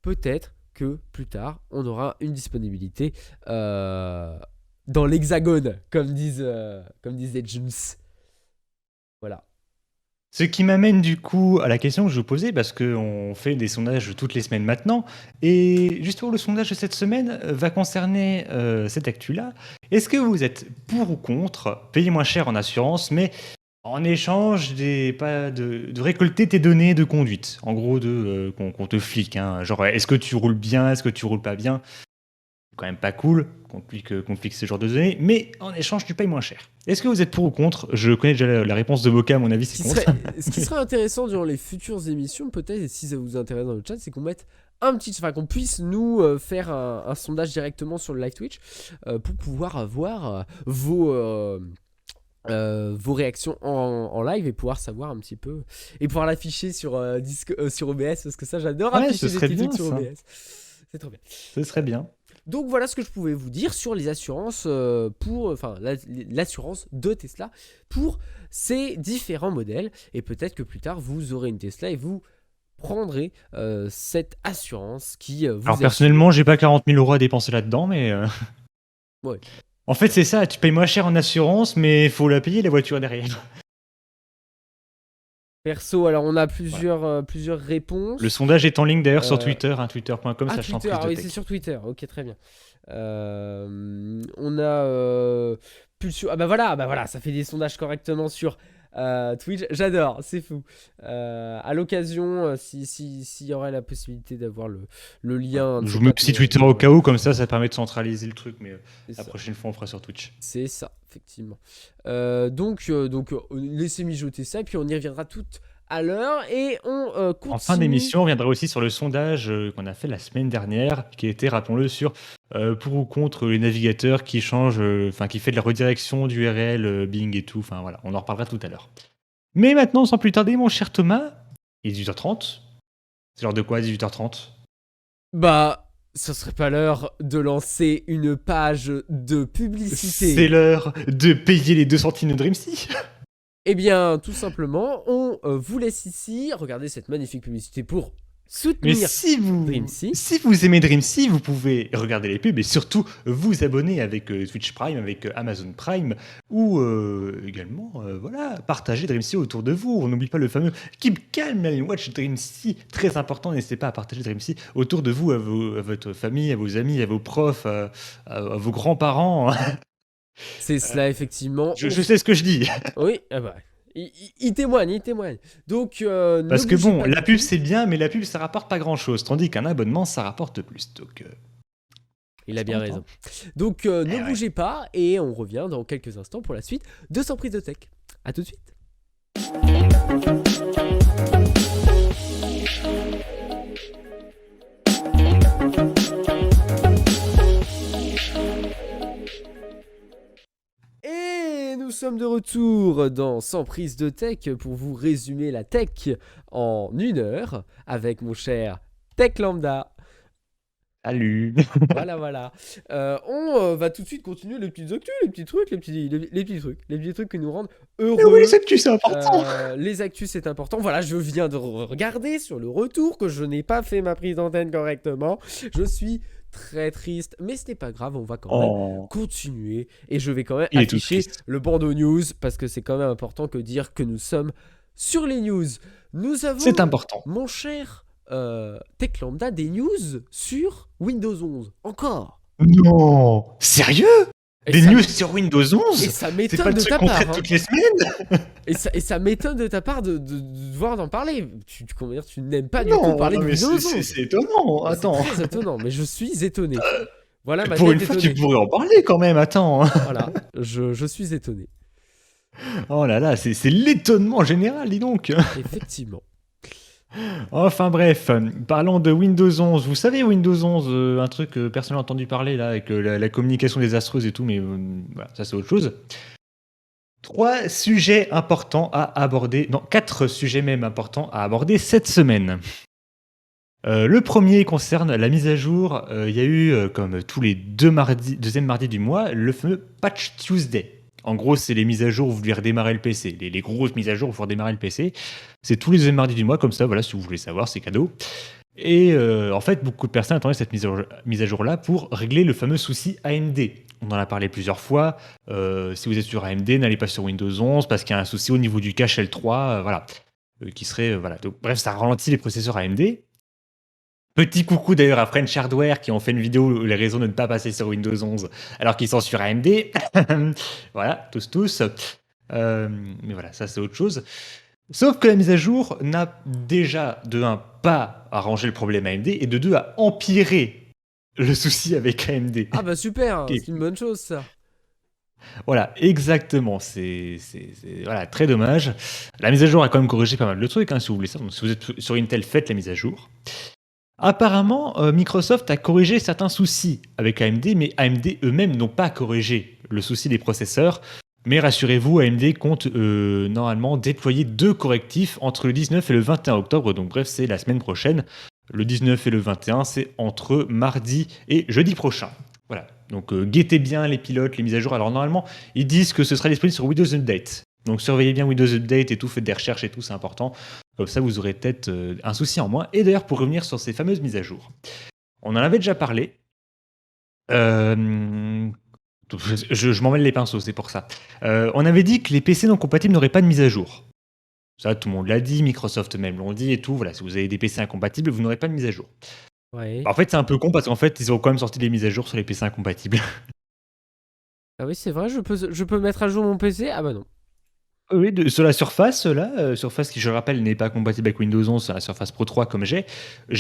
peut-être que plus tard, on aura une disponibilité dans l'hexagone, comme disent les Jones. Voilà. Ce qui m'amène du coup à la question que je vous posais, parce qu'on fait des sondages toutes les semaines maintenant, et justement le sondage de cette semaine va concerner cette actu-là. Est-ce que vous êtes pour ou contre payer moins cher en assurance, mais En échange de récolter tes données de conduite. En gros, qu'on te flique, hein. Genre, est-ce que tu roules bien? Est-ce que tu roules pas bien? C'est quand même pas cool qu'on flique ce genre de données, mais en échange, tu payes moins cher. Est-ce que vous êtes pour ou contre? Je connais déjà la réponse de Boca, à mon avis, c'est contre. Ce qui serait intéressant durant les futures émissions, peut-être, et si ça vous intéresse dans le chat, c'est qu'on mette qu'on puisse nous faire un sondage directement sur le live Twitch pour pouvoir avoir vos réactions en live et pouvoir savoir un petit peu et pouvoir l'afficher sur, sur OBS, parce que ça j'adore Ouais, afficher ce serait des bien, trucs sur ça. OBS. C'est trop bien. Ce serait bien. Donc voilà ce que je pouvais vous dire sur les assurances l'assurance de Tesla pour ces différents modèles, et peut-être que plus tard vous aurez une Tesla et vous prendrez cette assurance qui vous Alors assure. personnellement, j'ai pas 40 000 € à dépenser là-dedans, mais Ouais. en fait, c'est ça, tu payes moins cher en assurance, mais il faut la payer, la voiture derrière. Perso, alors on a plusieurs réponses. Le sondage est en ligne d'ailleurs sur Euh, Twitter, hein, twitter.com/. Ah, Twitter, ah oui, c'est sur Twitter, ok, très bien. On a Pulsio. Ah bah voilà, ça fait des sondages correctement sur Twitch. J'adore, c'est fou. À l'occasion, s'il y aurait la possibilité d'avoir le lien. Je vous mets aussi Twitter au cas où, comme ça permet de centraliser le truc, mais la prochaine fois on fera sur Twitch. C'est ça, effectivement. Donc laissez mijoter ça, et puis on y reviendra tout à l'heure, et on continue. En fin d'émission, on reviendra aussi sur le sondage qu'on a fait la semaine dernière, qui était, rappelons-le, sur pour ou contre les navigateurs qui changent, qui fait de la redirection d'URL, Bing et tout. Enfin voilà, on en reparlera tout à l'heure. Mais maintenant, sans plus tarder, mon cher Thomas, il est 18h30. C'est l'heure de quoi, 18h30? Bah, ça serait pas l'heure de lancer une page de publicité? C'est l'heure de payer les 2 centimes de Dreamsy. Eh bien, tout simplement, on vous laisse ici regarder cette magnifique publicité pour Mais soutenir si Dreamsy. vous aimez Dreamsy, vous pouvez regarder les pubs et surtout vous abonner avec Twitch Prime, avec Amazon Prime, ou également voilà, partager Dreamsy autour de vous. On n'oublie pas le fameux Keep Calm and Watch Dreamsy, très important. N'hésitez pas à partager Dreamsy autour de vous, à votre famille, à vos amis, à vos profs, à vos grands-parents. C'est cela, effectivement. Je sais ce que je dis. Oui, ah bah, il témoigne. Donc, Parce ne que bougez bon, pas la du pub tout. c'est bien, mais la pub ça rapporte pas grand-chose, tandis qu'un abonnement ça rapporte plus. Donc, Il a bien raison. hein. Donc, ne bougez pas, et on revient dans quelques instants pour la suite de Sans prise de tech. A tout de suite. Et nous sommes de retour dans Sans prise de tech pour vous résumer la tech en 1 heure avec mon cher Tech Lambda. Salut. Voilà. On va tout de suite continuer les petites actus, les petits trucs qui nous rendent heureux. Mais oui, les actus, c'est important. Les actus, c'est important. Voilà, je viens de regarder sur le retour que je n'ai pas fait ma prise d'antenne correctement. Je suis très triste, mais ce n'est pas grave, on va quand même continuer. Et je vais quand même afficher le bandeau news, parce que c'est quand même important que dire que nous sommes sur les news. Nous avons, c'est important, mon cher Tech Lambda, des news sur Windows 11. Encore. Non, sérieux? Des news sur Windows 11? Et ça m'étonne c'est pas de ta part. Hein. Toutes les semaines. Et ça m'étonne de ta part de devoir en parler. Tu n'aimes pas du tout parler de Windows 11. C'est étonnant. Attends. C'est très étonnant, mais je suis étonné. Voilà ma pour tête une fois, étonnée. tu pourrais en parler quand même. Attends. Voilà, je suis étonné. Oh là là, c'est l'étonnement général, dis donc. Effectivement. Enfin bref, parlons de Windows 11. Vous savez, Windows 11, un truc que personne n'a entendu parler là, avec la communication désastreuse et tout, mais voilà, ça c'est autre chose. 3 sujets importants à aborder, non, 4 sujets même importants à aborder cette semaine. Le premier concerne la mise à jour. Il y a eu, comme tous les deuxième mardi du mois, le fameux Patch Tuesday. En gros, c'est les mises à jour où vous voulez redémarrer le PC. Les grosses mises à jour où il faut redémarrer le PC. C'est tous les deuxièmes mardis du mois, comme ça, voilà, si vous voulez savoir, c'est cadeau. Et en fait, beaucoup de personnes attendaient cette mise à jour-là pour régler le fameux souci AMD. On en a parlé plusieurs fois. Si vous êtes sur AMD, n'allez pas sur Windows 11 parce qu'il y a un souci au niveau du cache L3, voilà, qui serait, voilà. Donc, bref, ça ralentit les processeurs AMD. Petit coucou d'ailleurs à French Hardware qui ont fait une vidéo où les raisons de ne pas passer sur Windows 11 alors qu'ils sont sur AMD. Voilà, tous. Mais voilà, ça c'est autre chose. Sauf que la mise à jour n'a déjà, de un, pas arrangé le problème AMD, et de deux, a empiré le souci avec AMD. Ah bah super, Ok. c'est une bonne chose ça. Voilà, exactement. Voilà, très dommage. La mise à jour a quand même corrigé pas mal de trucs, hein, si vous voulez ça. Donc, si vous êtes sur Intel, faites la mise à jour. Apparemment, Microsoft a corrigé certains soucis avec AMD, mais AMD eux-mêmes n'ont pas corrigé le souci des processeurs. Mais rassurez-vous, AMD compte normalement déployer 2 correctifs entre le 19 et le 21 octobre. Donc bref, c'est la semaine prochaine. Le 19 et le 21, c'est entre mardi et jeudi prochain. Voilà. Donc guettez bien les pilotes, les mises à jour. Alors normalement, ils disent que ce sera disponible sur Windows Update. Donc surveillez bien Windows Update et tout, faites des recherches et tout, c'est important. Comme ça, vous aurez peut-être un souci en moins. Et d'ailleurs, pour revenir sur ces fameuses mises à jour, on en avait déjà parlé. Euh, je m'en mêle les pinceaux, c'est pour ça. On avait dit que les PC non compatibles n'auraient pas de mise à jour. Ça, tout le monde l'a dit, Microsoft même l'ont dit et tout. Voilà, si vous avez des PC incompatibles, vous n'aurez pas de mise à jour. Ouais. En fait, c'est un peu con parce qu'en fait, ils ont quand même sorti des mises à jour sur les PC incompatibles. Ah oui, c'est vrai, je peux mettre à jour mon PC? Ah bah non. Oui, sur la Surface, là, Surface qui, je le rappelle, n'est pas compatible avec Windows 11, c'est la Surface Pro 3 comme j'ai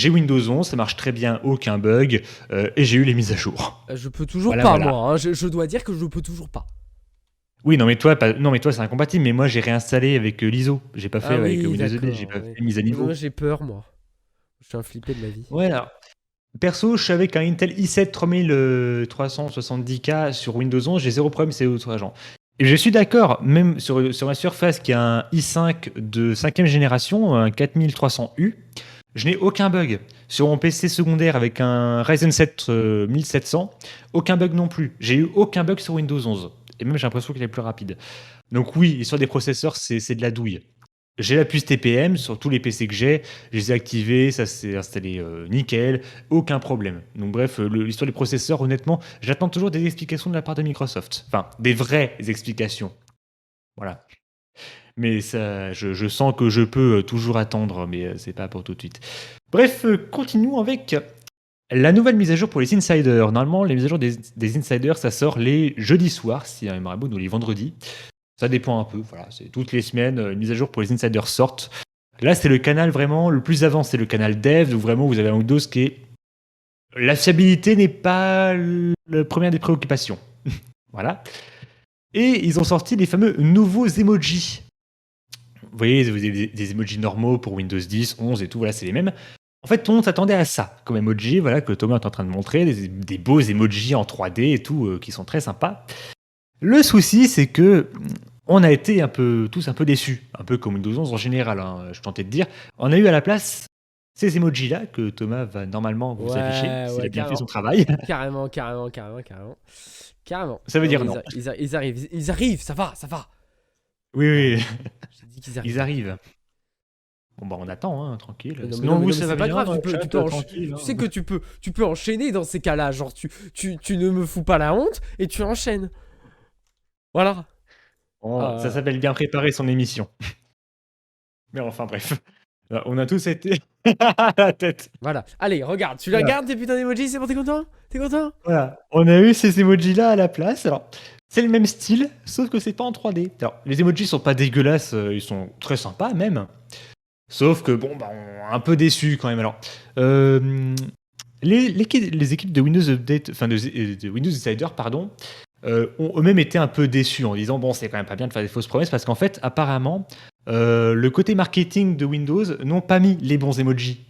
Windows 11, ça marche très bien, aucun bug, et j'ai eu les mises à jour. Je peux toujours Voilà, pas, voilà. moi, hein. Je dois dire que je peux toujours pas. Oui, non, mais toi, non, mais toi, c'est incompatible, mais moi, j'ai réinstallé avec l'ISO. J'ai pas fait Ah avec oui, Windows 10, j'ai d'accord. pas Ouais. fait mise à Non, moi, niveau. j'ai peur, moi. Je suis un flippé de la vie. Voilà. Perso, je suis avec un Intel i7 3370K sur Windows 11, j'ai zéro problème, c'est autre agent. Et je suis d'accord, même sur ma Surface qui a un i5 de 5ème génération, un 4300U, je n'ai aucun bug. Sur mon PC secondaire avec un Ryzen 7 1700, aucun bug non plus. J'ai eu aucun bug sur Windows 11. Et même j'ai l'impression qu'il est plus rapide. Donc oui, l'histoire des processeurs, c'est de la douille. J'ai la puce TPM sur tous les PC que j'ai, je les ai activés, ça s'est installé nickel, aucun problème. Donc bref, l'histoire des processeurs, honnêtement, j'attends toujours des explications de la part de Microsoft. Enfin, des vraies explications. Voilà. Mais ça, je sens que je peux toujours attendre, mais c'est pas pour tout de suite. Bref, continuons avec la nouvelle mise à jour pour les insiders. Normalement, les mises à jour des insiders, ça sort les jeudis soirs, si un mémoire est bonne, ou les vendredis. Ça dépend un peu, voilà. C'est toutes les semaines, une mise à jour pour les insiders sortent. Là, c'est le canal vraiment le plus avancé, le canal dev, où vraiment vous avez un Windows qui est. La fiabilité n'est pas la première des préoccupations. Voilà. Et ils ont sorti les fameux nouveaux emojis. Vous voyez, vous avez des emojis normaux pour Windows 10, 11 et tout, voilà, c'est les mêmes. En fait, tout le monde s'attendait à ça, comme emoji, voilà, que Thomas est en train de montrer, des beaux emojis en 3D et tout, qui sont très sympas. Le souci, c'est que on a été tous un peu déçus, un peu comme Windows 11 en général, hein, je tentais de dire. On a eu à la place ces emojis-là que Thomas va normalement vous afficher, Ouais, s'il a ouais, bien fait carrément. son travail. Carrément, carrément, carrément, carrément. Carrément. Ça veut Non, dire mais non. ils arrivent. Ils arrivent, ça va, ça va. Oui, oui, J'ai dit qu'ils ils arrivent. arrivent. Bon, bah on attend, hein, tranquille. Mais non, mais non, Sinon, mais vous, non, mais ça va c'est pas bien, grave, chat, tu peux tranquille. tu sais Hein. que tu peux enchaîner dans ces cas-là. Genre, tu ne me fous pas la honte et tu enchaînes. Voilà. Bon, ça Euh, s'appelle bien préparer son émission. Mais enfin, bref. On a tous été à la tête. voilà. Allez, regarde, tu la Voilà. regardes tes putains d'emojis, c'est bon, t'es content? T'es content? Voilà. On a eu ces emojis-là à la place. Alors, c'est le même style, sauf que c'est pas en 3D. Alors, les emojis sont pas dégueulasses, ils sont très sympas même. Sauf que, bon, bah, on est un peu déçus quand même. Alors, les équipes de Windows Update, enfin de Windows Insider, pardon, ont eux-mêmes été un peu déçus en disant bon, c'est quand même pas bien de faire des fausses promesses parce qu'en fait, apparemment, le côté marketing de Windows n'ont pas mis les bons emojis.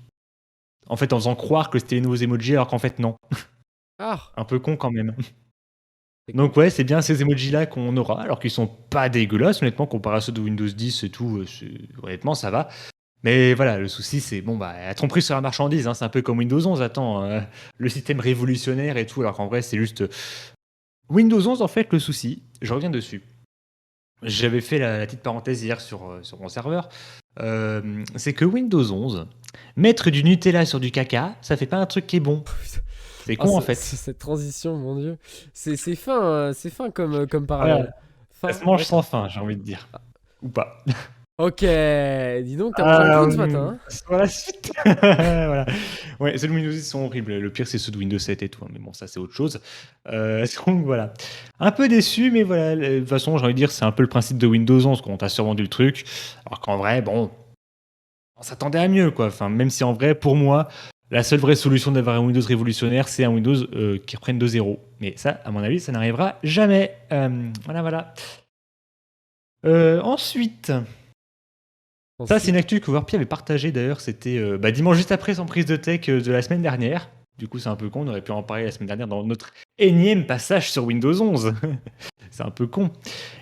En fait, en faisant croire que c'était les nouveaux emojis alors qu'en fait, non. Ah, Un peu con quand même. c'est con. Donc ouais, c'est bien ces emojis-là qu'on aura, alors qu'ils sont pas dégueulasses, honnêtement, comparé à ceux de Windows 10 et tout, honnêtement, ça va. Mais voilà, le souci, c'est, bon, bah, la tromperie sur la marchandise, hein, c'est un peu comme Windows 11, attends, le système révolutionnaire et tout, alors qu'en vrai, c'est juste... Windows 11, en fait, le souci, je reviens dessus. J'avais fait la petite parenthèse hier sur mon serveur, c'est que Windows 11, mettre du Nutella sur du caca, ça fait pas un truc qui est bon. C'est Ah, con, en fait. cette transition, mon dieu. C'est fin comme Voilà, parallèle. Fin, ça se mange d'accord. sans fin, j'ai envie de dire. Ou pas. Ok, dis donc, t'as mangé un clown ce matin, hein. Sur la suite. Voilà. Ouais, ceux de Windows 10 sont horribles. Le pire, c'est ceux de Windows 7 et tout, hein, mais bon, ça, c'est autre chose. Donc voilà. Un peu déçu, mais voilà, de toute façon, j'ai envie de dire, c'est un peu le principe de Windows 11, qu'on t'a survendu le truc, alors qu'en vrai, bon, on s'attendait à mieux, quoi. Enfin, même si en vrai, pour moi, la seule vraie solution d'avoir un Windows révolutionnaire, c'est un Windows qui reprenne de zéro. Mais ça, à mon avis, ça n'arrivera jamais. Voilà, voilà. Ensuite, ça, c'est une actu que Warpy avait partagée d'ailleurs. C'était dimanche juste après son prise de tech de la semaine dernière. Du coup, c'est un peu con. On aurait pu en parler la semaine dernière dans notre énième passage sur Windows 11. C'est un peu con.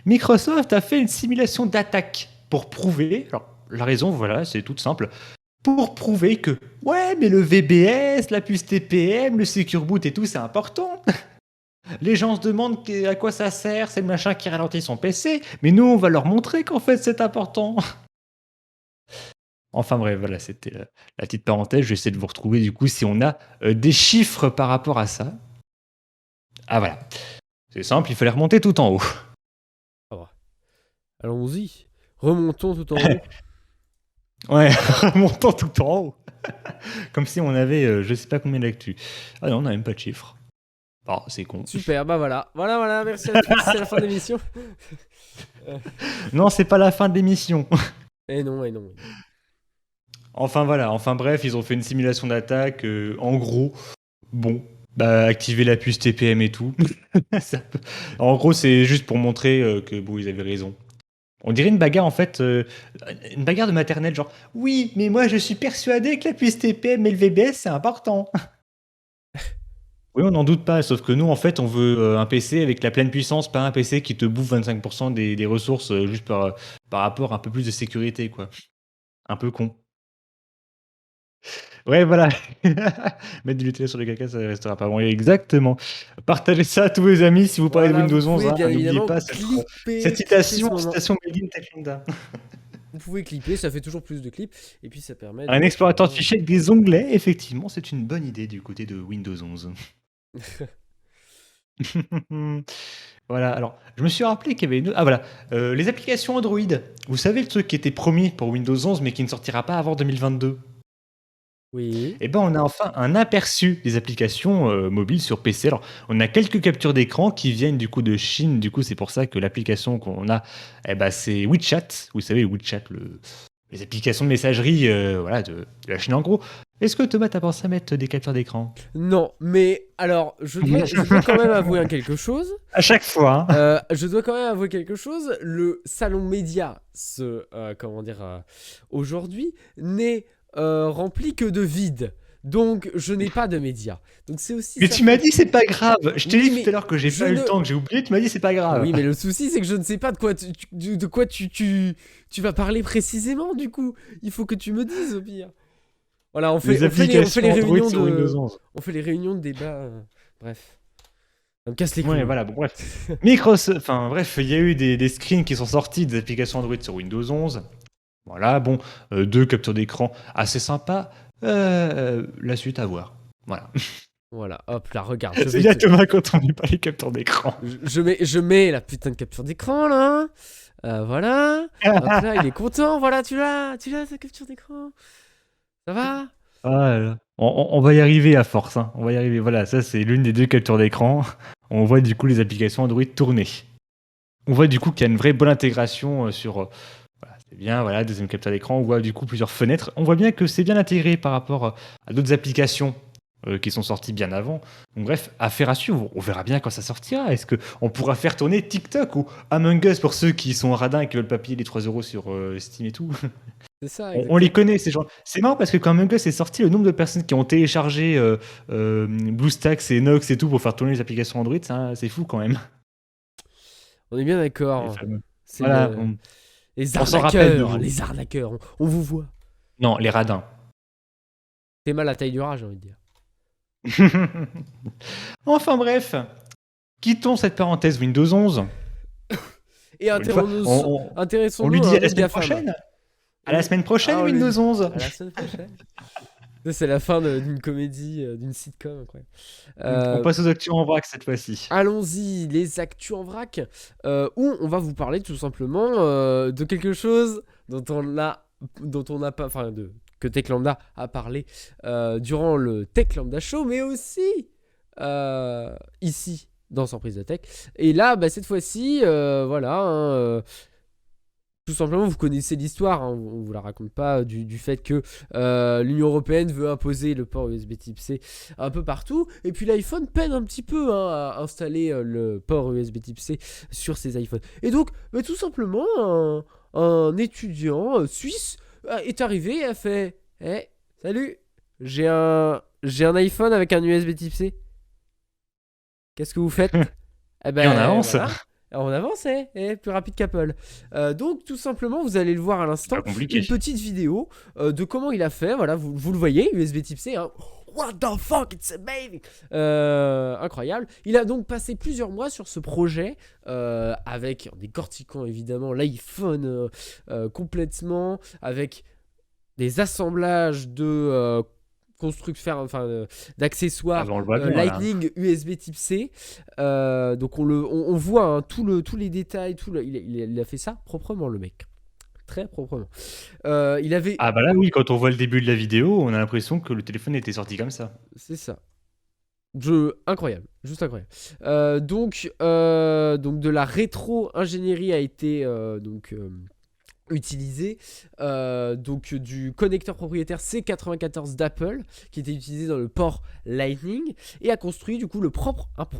Microsoft a fait une simulation d'attaque pour prouver. Alors, la raison, voilà, c'est toute simple. Pour prouver que, ouais, mais le VBS, la puce TPM, le Secure Boot et tout, c'est important. Les gens se demandent à quoi ça sert, c'est le machin qui ralentit son PC. Mais nous, on va leur montrer qu'en fait, c'est important. Enfin bref, voilà, c'était la petite parenthèse. Je vais essayer de vous retrouver du coup si on a des chiffres par rapport à ça. Ah voilà. C'est simple, il fallait remonter tout en haut. Ça va. Allons-y. Remontons tout en haut. Ouais, remontons tout en haut. Comme si on avait je sais pas combien d'actu. Ah non, on n'a même pas de chiffres. Oh, c'est con. Super, bah voilà. Voilà, merci à tous, c'est la fin de l'émission. Non, c'est pas la fin de l'émission. Eh non, eh non. Enfin voilà, enfin bref, ils ont fait une simulation d'attaque. En gros, bon, activer la puce TPM et tout. En gros, c'est juste pour montrer que bon, ils avaient raison. On dirait une bagarre en fait, une bagarre de maternelle, genre oui, mais moi je suis persuadé que la puce TPM et le VBS c'est important. Oui, on n'en doute pas, sauf que nous en fait on veut un PC avec la pleine puissance, pas un PC qui te bouffe 25% des ressources juste par rapport à un peu plus de sécurité quoi. Un peu con. Ouais, voilà. Mettre du Nutella sur le caca, ça ne restera pas bon. Exactement. Partagez ça à tous vos amis si vous parlez de Voilà, vous Windows 11. pouvez Hein. bien N'oubliez évidemment pas cette clipper ce moment. citation made in Techlanda. Vous pouvez clipper, ça fait toujours plus de clips. Et puis ça permet Un de explorateur de pouvoir- fichiers avec des onglets, effectivement, c'est une bonne idée du côté de Windows 11. Voilà, alors, je me suis rappelé qu'il y avait une... Ah voilà, les applications Android. Vous savez le truc qui était promis pour Windows 11 mais qui ne sortira pas avant 2022. Oui. Eh ben, on a enfin un aperçu des applications mobiles sur PC. Alors, on a quelques captures d'écran qui viennent du coup de Chine. Du coup, c'est pour ça que l'application qu'on a, c'est WeChat. Vous savez, WeChat, les applications de messagerie voilà, de la Chine en gros. Est-ce que Thomas, t'as pensé à mettre des captures d'écran? Non, mais alors, je dois quand même avouer quelque chose. À chaque fois. Hein. Je dois quand même avouer quelque chose. Le salon média, aujourd'hui, n'est rempli que de vide. Donc, je n'ai pas de médias. Donc, c'est aussi Mais ça. tu m'as dit c'est pas grave. Je t'ai Oui, dit mais tout à l'heure que j'ai je pas eu ne- le temps, que j'ai oublié. Tu m'as dit c'est pas grave. Oui, mais le souci, c'est que je ne sais pas de quoi tu vas parler précisément, du coup. Il faut que tu me dises, au pire. Voilà, on fait les applications Android réunions sur Windows de... 11. On fait les réunions de débat. Bref. Ça me casse les couilles. Ouais, voilà, bon, bref. Microsoft, enfin, bref, il y a eu des screens qui sont sortis des applications Android sur Windows 11. Voilà, bon, deux captures d'écran assez sympas. La suite à voir. Voilà. Voilà, hop là, regarde. C'est bien Thomas quand on dit pas les captures d'écran. Je mets la putain de capture d'écran là. Voilà. Hop là, il est content. Voilà, tu l'as ta capture d'écran. Ça va? Ah, là. On va y arriver à force. Hein. On va y arriver. Voilà, ça c'est l'une des deux captures d'écran. On voit du coup les applications Android tourner. On voit du coup qu'il y a une vraie bonne intégration sur. Voilà, c'est bien, voilà, deuxième capture d'écran. On voit du coup plusieurs fenêtres. On voit bien que c'est bien intégré par rapport à d'autres applications qui sont sorties bien avant. Donc bref, affaire à suivre. On verra bien quand ça sortira. Est-ce qu'on pourra faire tourner TikTok ou Among Us pour ceux qui sont radins et qui veulent pas payer les 3 € sur Steam et tout? C'est ça, On les connaît, ces gens. C'est marrant parce que quand Among Us est sorti, le nombre de personnes qui ont téléchargé BlueStacks et Nox et tout pour faire tourner les applications Android, c'est fou quand même. On est bien d'accord. C'est Voilà, les on s'en rappelle de arnaqueurs. vous. Les arnaqueurs. On vous voit. Non, les radins. T'es mal à taille du rat, j'ai envie de dire. Enfin bref, quittons cette parenthèse Windows 11. Et On intéressons-nous lui dit à à la un semaine GAFAM. prochaine. À la semaine prochaine, Ah, on lui Windows dit 11. à la semaine prochaine. Ça, c'est la fin d'une comédie, d'une sitcom, incroyable. On passe aux actus en vrac cette fois-ci. Allons-y, les actus en vrac, où on va vous parler tout simplement de quelque chose dont on a, dont on n'a pas, enfin, que Tech Lambda a parlé durant le Tech Lambda Show, mais aussi ici dans Surprise de Tech. Et là, bah, cette fois-ci, voilà. Tout simplement, vous connaissez l'histoire, hein, on ne vous la raconte pas, du fait que l'Union Européenne veut imposer le port USB Type C un peu partout. Et puis l'iPhone peine un petit peu à installer le port USB Type C sur ses iPhones. Et donc, bah, tout simplement, un étudiant suisse est arrivé et a fait hey, salut, j'ai un iPhone avec un USB Type C. Qu'est-ce que vous faites? Eh Et on ben avance. voilà. On avance, plus rapide qu'Apple. Donc, tout simplement, vous allez le voir à C'est pas l'instant, compliqué. une petite vidéo de comment il a fait. Voilà, vous le voyez, USB Type C. Hein. What the fuck, it's amazing! Incroyable. Il a donc passé plusieurs mois sur ce projet, avec, en décortiquant évidemment l'iPhone complètement, avec des assemblages de Ah, d'accessoires bah, on le voit bien, là. Lightning USB Type C. Donc on voit hein, tous les détails, il a fait ça proprement, le mec. Très proprement. Il avait. Ah bah là, oui, quand on voit le début de la vidéo, on a l'impression que le téléphone était sorti comme ça. C'est ça. Incroyable, juste incroyable. Donc de la rétro-ingénierie a été utilisé donc du connecteur propriétaire C94 d'Apple qui était utilisé dans le port Lightning et a construit du coup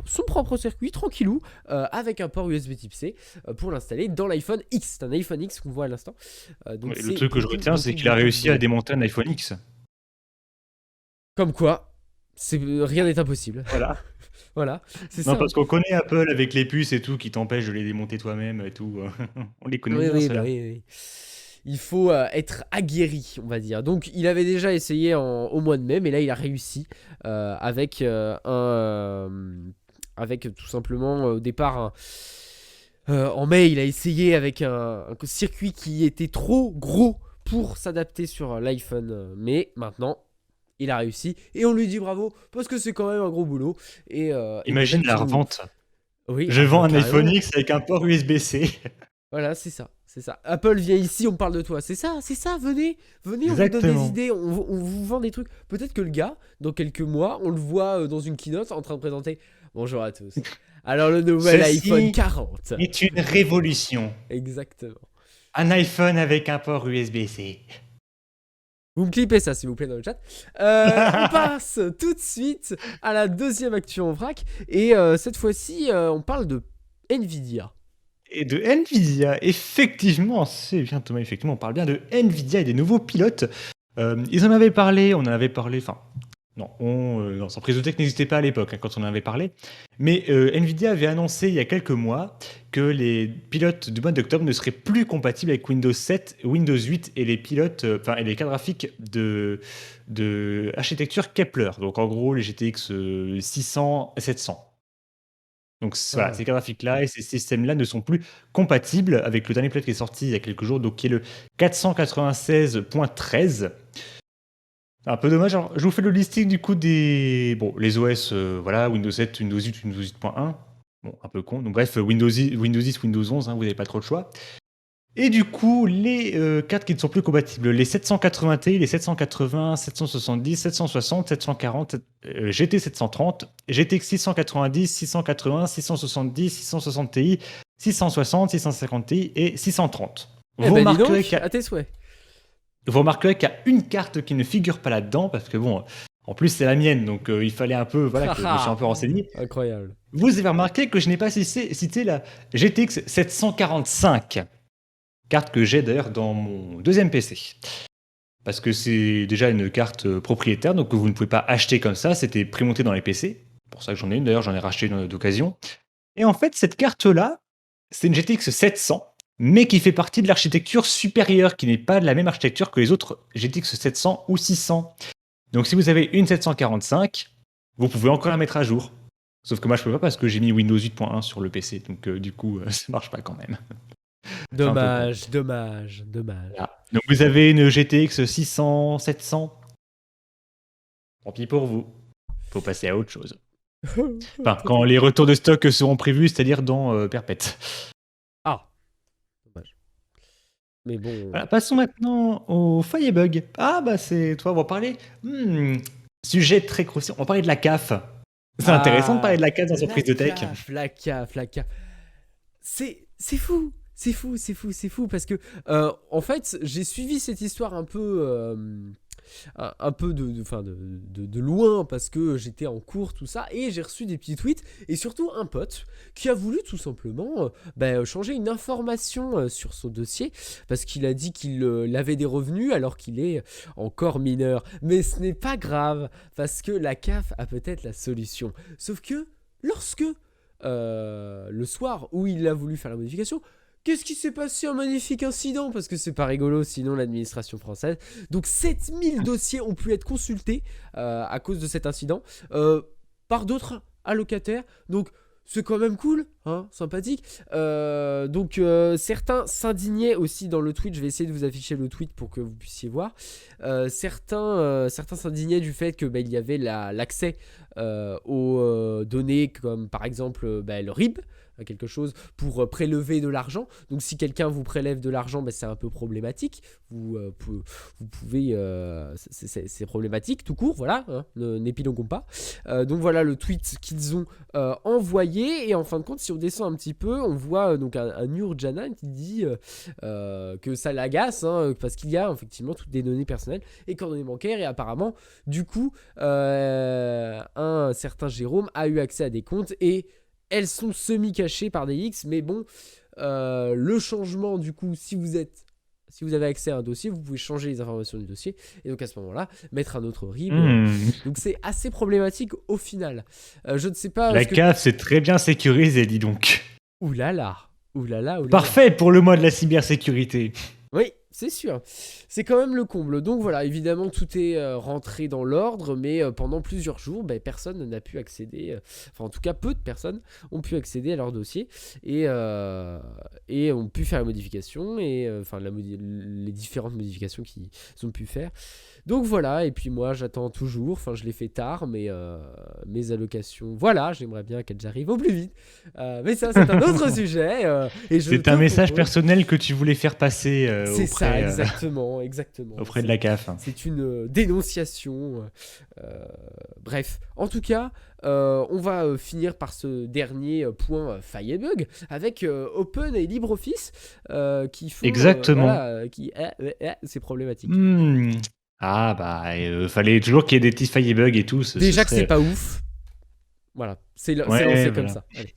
son propre circuit tranquillou avec un port USB Type C pour l'installer dans l'iPhone X. C'est un iPhone X qu'on voit à l'instant. Donc Le truc que je retiens, c'est qu'il a beaucoup réussi à démonter un iPhone X. Comme quoi, rien n'est impossible. Voilà. Voilà, c'est Non, ça. parce qu'on connaît Apple avec les puces et tout qui t'empêchent de les démonter toi-même et tout. On les connaît Oui, bien, oui, ceux-là. oui. Il faut être aguerri, on va dire. Donc, il avait déjà essayé au mois de mai, mais là, il a réussi avec avec tout simplement au départ. En mai, il a essayé avec un circuit qui était trop gros pour s'adapter sur l'iPhone. Mais maintenant, il a réussi et on lui dit bravo parce que c'est quand même un gros boulot. Et Imagine peut-être la qu'il nous. revente. Oui, Je ah vends bah, un iPhone carrément. X avec un port USB-C. Voilà, c'est ça. C'est ça. Apple vient ici, on parle de toi. C'est ça, venez. Venez, on vous donne des Exactement. idées, on vous vend des trucs. Peut-être que le gars, dans quelques mois, on le voit dans une keynote en train de présenter. Bonjour à tous. Alors, le nouvel iPhone Ceci 40. est une révolution. Exactement. Un iPhone avec un port USB-C. Vous me clippez ça, s'il vous plaît, dans le chat. On passe tout de suite à la deuxième actu en vrac. Et cette fois-ci, on parle de Nvidia. Et de Nvidia, effectivement, c'est bien Thomas, effectivement, on parle bien de Nvidia et des nouveaux pilotes. Ils en avaient parlé, on en avait parlé, enfin, non, non, sans prise de tech n'existait pas à l'époque hein, quand on en avait parlé. Mais Nvidia avait annoncé il y a quelques mois que les pilotes du mois d'octobre ne seraient plus compatibles avec Windows 7, Windows 8 et les pilotes, enfin, et les cartes graphiques de architecture Kepler. Donc en gros, les GTX 600 et 700. Donc voilà, ces cartes graphiques-là et ces systèmes-là ne sont plus compatibles avec le dernier pilote qui est sorti il y a quelques jours, donc qui est le 496.13. Un peu dommage. Alors, je vous fais le listing du coup des les OS, voilà, Windows 7, Windows 8, Windows 8.1. Bon, un peu con. Donc bref, Windows 10, Windows 11, hein, vous n'avez pas trop le choix. Et du coup, les cartes qui ne sont plus compatibles, les 780 Ti, les 780, 770, 760, 740, GT 730, GTX 690, 680, 670, 660 Ti, 660, 650 Ti et 630. Eh Vous ben dis remarquerez donc, qu'il y a à tes souhaits. une carte qui ne figure pas là-dedans, parce que bon, en plus c'est la mienne, donc il fallait un peu, voilà, que je me suis un peu renseigné. Incroyable. Vous avez remarqué que je n'ai pas cité la GTX 745. Carte que j'ai d'ailleurs dans mon deuxième PC. Parce que c'est déjà une carte propriétaire, donc que vous ne pouvez pas acheter comme ça, c'était prémonté dans les PC. C'est pour ça que j'en ai une d'ailleurs, j'en ai racheté une d'occasion. Et en fait, cette carte-là, c'est une GTX 700, mais qui fait partie de l'architecture supérieure, qui n'est pas de la même architecture que les autres GTX 700 ou 600. Donc si vous avez une 745, vous pouvez encore la mettre à jour. Sauf que moi je peux pas parce que j'ai mis Windows 8.1 sur le PC, donc du coup ça marche pas quand même. C'est un peu con. Dommage. Voilà. Donc vous avez une GTX 600, 700. Tant pis pour vous. Faut passer à autre chose. Enfin, quand les retours de stock seront prévus, c'est-à-dire dans Perpète. Ah, dommage. Mais bon. Voilà, passons maintenant au Firebug. Ah bah c'est toi, on va parler. Sujet très croustillant. On va parler de la CAF. C'est intéressant de parler Ah, de la CAF dans une la prise de tech. CAF, la CAF, la CAF. C'est fou, c'est fou, c'est fou, c'est fou parce que en fait j'ai suivi cette histoire un peu de loin parce que j'étais en cours tout ça et j'ai reçu des petits tweets et surtout un pote qui a voulu tout simplement changer une information sur son dossier parce qu'il a dit qu'il avait des revenus alors qu'il est encore mineur, mais ce n'est pas grave parce que la CAF a peut-être la solution, sauf que lorsque le soir où il a voulu faire la modification, qu'est-ce qui s'est passé? Un magnifique incident, parce que c'est pas rigolo sinon l'administration française. Donc 7000 dossiers ont pu être consultés à cause de cet incident par d'autres allocataires. Donc c'est quand même cool, hein, sympathique. Certains s'indignaient aussi dans le tweet. Je vais essayer de vous afficher le tweet pour que vous puissiez voir. Certains s'indignaient du fait que il y avait l'accès aux données comme par exemple le RIB, quelque chose pour prélever de l'argent. Donc si quelqu'un vous prélève de l'argent, c'est un peu problématique. Vous pouvez... c'est problématique tout court, voilà, hein, n'épiloguons pas. Donc voilà le tweet qu'ils ont envoyé. Et en fin de compte, si on descend un petit peu, on voit donc un Nurjanan qui dit que ça l'agace, hein, parce qu'il y a effectivement toutes des données personnelles et coordonnées bancaires. Et apparemment, du coup, un certain Jérôme a eu accès à des comptes et elles sont semi-cachées par des X, mais bon, le changement, du coup, si vous avez accès à un dossier, vous pouvez changer les informations du dossier, et donc à ce moment-là, mettre un autre RIB. Donc c'est assez problématique au final. Je ne sais pas... La CAF, c'est très bien sécurisé, dis donc. Ouh là là, ouh là là, ouh là là. Parfait pour le mois de la cybersécurité. Oui, c'est sûr. C'est quand même le comble. Donc voilà, évidemment, tout est rentré dans l'ordre, mais pendant plusieurs jours, personne n'a pu accéder, enfin en tout cas peu de personnes ont pu accéder à leur dossier et ont pu faire la modification et les différentes modifications qu'ils ont pu faire. Donc voilà, et puis moi j'attends toujours, enfin je l'ai fait tard, mais mes allocations, voilà, j'aimerais bien qu'elles arrivent au plus vite. Mais ça c'est un autre sujet. C'est un message personnel que tu voulais faire passer c'est auprès, ça, exactement. auprès de la CAF. C'est une dénonciation. Bref, en tout cas, on va finir par ce dernier point Firebug avec Open et LibreOffice qui font... Exactement. C'est problématique. Ah fallait toujours qu'il y ait des petits Firebugs et tout. Déjà que c'est pas ouf. Voilà, c'est lancé comme ça. Allez.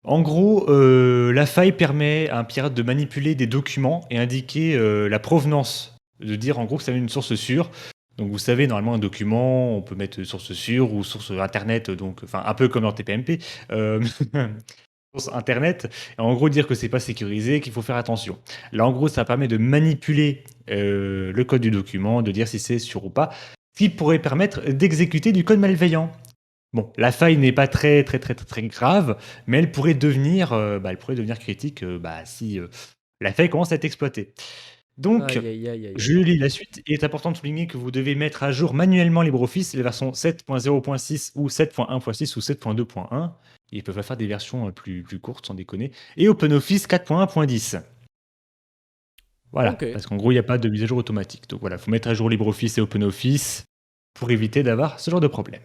En gros, la faille permet à un pirate de manipuler des documents et indiquer la provenance. De dire en gros que ça vient d'une source sûre. Donc vous savez, normalement un document, on peut mettre source sûre ou source internet, donc un peu comme dans TPMP. Source internet, et en gros dire que c'est pas sécurisé, qu'il faut faire attention. Là en gros ça permet de manipuler le code du document, de dire si c'est sûr ou pas, ce qui pourrait permettre d'exécuter du code malveillant. Bon, la faille n'est pas très grave, mais elle pourrait devenir critique si la faille commence à être exploitée. Donc, je lis la suite. Il est important de souligner que vous devez mettre à jour manuellement LibreOffice, les versions 7.0.6 ou 7.1.6 ou 7.2.1. Ils peuvent faire des versions plus courtes, sans déconner. Et OpenOffice 4.1.10. Voilà, parce qu'en gros, il n'y a pas de mise à jour automatique. Donc voilà, il faut mettre à jour LibreOffice et OpenOffice pour éviter d'avoir ce genre de problème.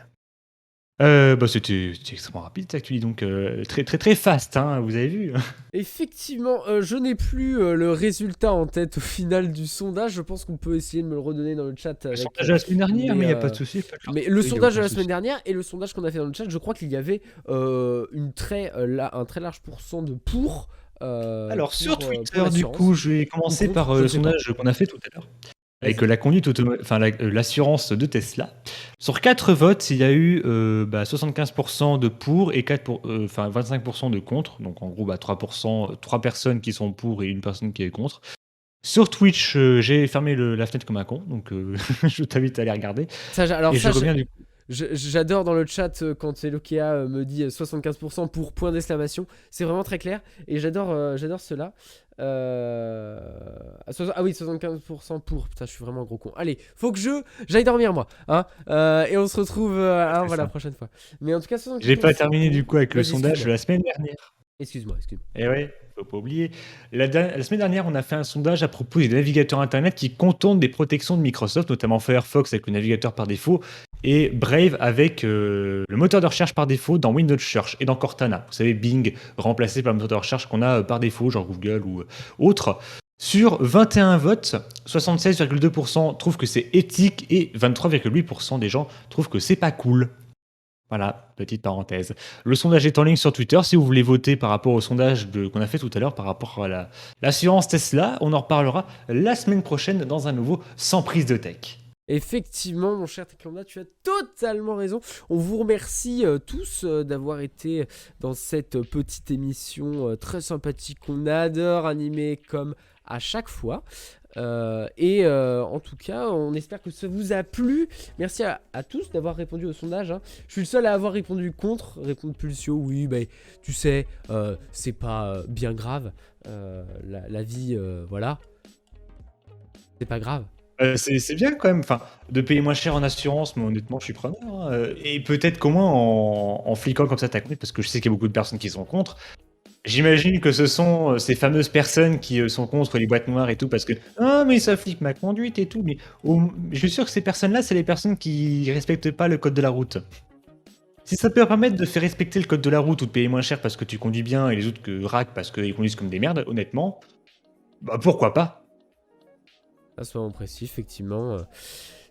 C'était extrêmement rapide, ça, tu dis donc très fast, hein, vous avez vu. Effectivement, je n'ai plus le résultat en tête au final du sondage. Je pense qu'on peut essayer de me le redonner dans le chat. Le sondage de la semaine dernière, mais il n'y a pas de souci. Mais le sondage de la semaine dernière et le sondage qu'on a fait dans le chat, je crois qu'il y avait un très large pourcent de pour. Alors sur Twitter, du coup, je vais commencer par le sondage qu'on a fait tout à l'heure. Avec la conduite l'assurance de Tesla. Sur 4 votes, il y a eu 75% de pour et 25% de contre. Donc en gros, 3 personnes qui sont pour et une personne qui est contre. Sur Twitch, j'ai fermé la fenêtre comme un con, donc je t'invite à aller regarder. Je reviens du coup. J'adore dans le chat quand Elokia me dit 75% pour point d'exclamation. C'est vraiment très clair et j'adore cela. Ah oui, 75% pour. Putain, je suis vraiment un gros con. Allez, faut que j'aille dormir moi. Hein, et on se retrouve la prochaine fois. Mais en tout cas, 75%. J'ai pas terminé du coup avec le sondage de la semaine dernière. Excuse-moi, excuse-moi. Et ouais, faut pas oublier. La semaine dernière, on a fait un sondage à propos des navigateurs internet qui contournent des protections de Microsoft, notamment Firefox avec le navigateur par défaut et Brave avec le moteur de recherche par défaut dans Windows Search et dans Cortana. Vous savez, Bing remplacé par le moteur de recherche qu'on a par défaut, genre Google ou autre. Sur 21 votes, 76,2% trouvent que c'est éthique et 23,8% des gens trouvent que c'est pas cool. Voilà, petite parenthèse. Le sondage est en ligne sur Twitter. Si vous voulez voter par rapport au sondage qu'on a fait tout à l'heure par rapport à l'assurance Tesla, on en reparlera la semaine prochaine dans un nouveau Sans prise de tech. Effectivement, mon cher Techlanda, tu as totalement raison. On vous remercie tous d'avoir été dans cette petite émission très sympathique qu'on adore animer comme à chaque fois. En tout cas, on espère que ça vous a plu. Merci à tous d'avoir répondu au sondage. Hein. Je suis le seul à avoir répondu contre. Répondre Pulsio, oui, bah, tu sais, c'est pas bien grave. La vie, voilà. C'est pas grave. C'est bien quand même, enfin, de payer moins cher en assurance, mais honnêtement, je suis preneur. Hein. Et peut-être qu'au moins en fliquant comme ça ta conduite, parce que je sais qu'il y a beaucoup de personnes qui sont contre. J'imagine que ce sont ces fameuses personnes qui sont contre les boîtes noires et tout, parce que ah mais ça flique ma conduite et tout. Mais je suis sûr que ces personnes-là, c'est les personnes qui respectent pas le code de la route. Si ça peut permettre de faire respecter le code de la route ou de payer moins cher parce que tu conduis bien et les autres que raquent parce qu'ils conduisent comme des merdes, honnêtement, bah pourquoi pas? À ce moment précis, effectivement,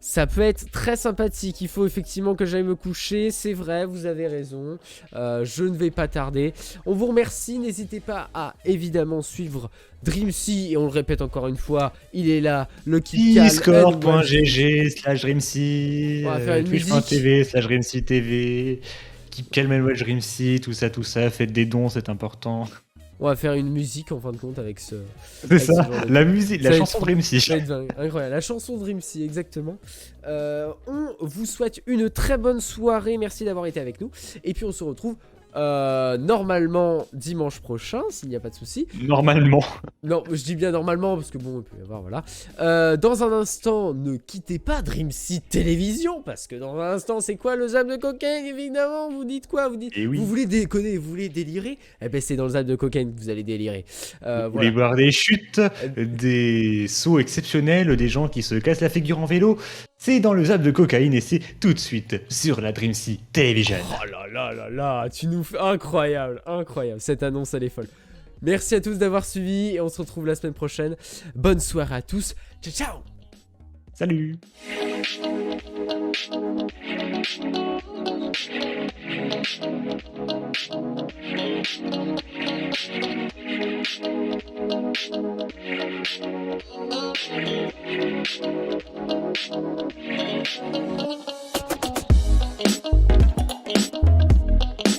ça peut être très sympathique. Il faut effectivement que j'aille me coucher. C'est vrai, vous avez raison. Je ne vais pas tarder. On vous remercie. N'hésitez pas à évidemment suivre Dreamsea. Et on le répète encore une fois, il est là, le KitKat. Discord.gg/Dreamsea, On va faire une musique. twitch.tv/Dreamsea TV, KeepCalm&Watch Dreamsea, tout ça, faites des dons, c'est important. On va faire une musique en fin de compte avec ce. C'est ça, la musique, la chanson Dreamsea. Ça va être incroyable, la chanson Dreamsea, exactement. On vous souhaite une très bonne soirée, merci d'avoir été avec nous. Et puis on se retrouve normalement dimanche prochain, s'il n'y a pas de souci. Normalement. Non, je dis bien normalement, parce que bon, il peut y avoir, voilà. Dans un instant, ne quittez pas Dreamsea Télévision, parce que dans un instant, c'est quoi le zap de cocaïne, évidemment? Vous dites quoi? Vous dites, oui. vous voulez déconner, vous voulez délirer? Eh ben, c'est dans le zap de cocaïne que vous allez délirer. Vous voulez voir des chutes, des sauts exceptionnels, des gens qui se cassent la figure en vélo? C'est dans le zap de cocaïne et c'est tout de suite sur la Dreamsea Television. Oh là là là là, tu nous fais incroyable, incroyable. Cette annonce, elle est folle. Merci à tous d'avoir suivi et on se retrouve la semaine prochaine. Bonne soirée à tous. Ciao, ciao. Salut.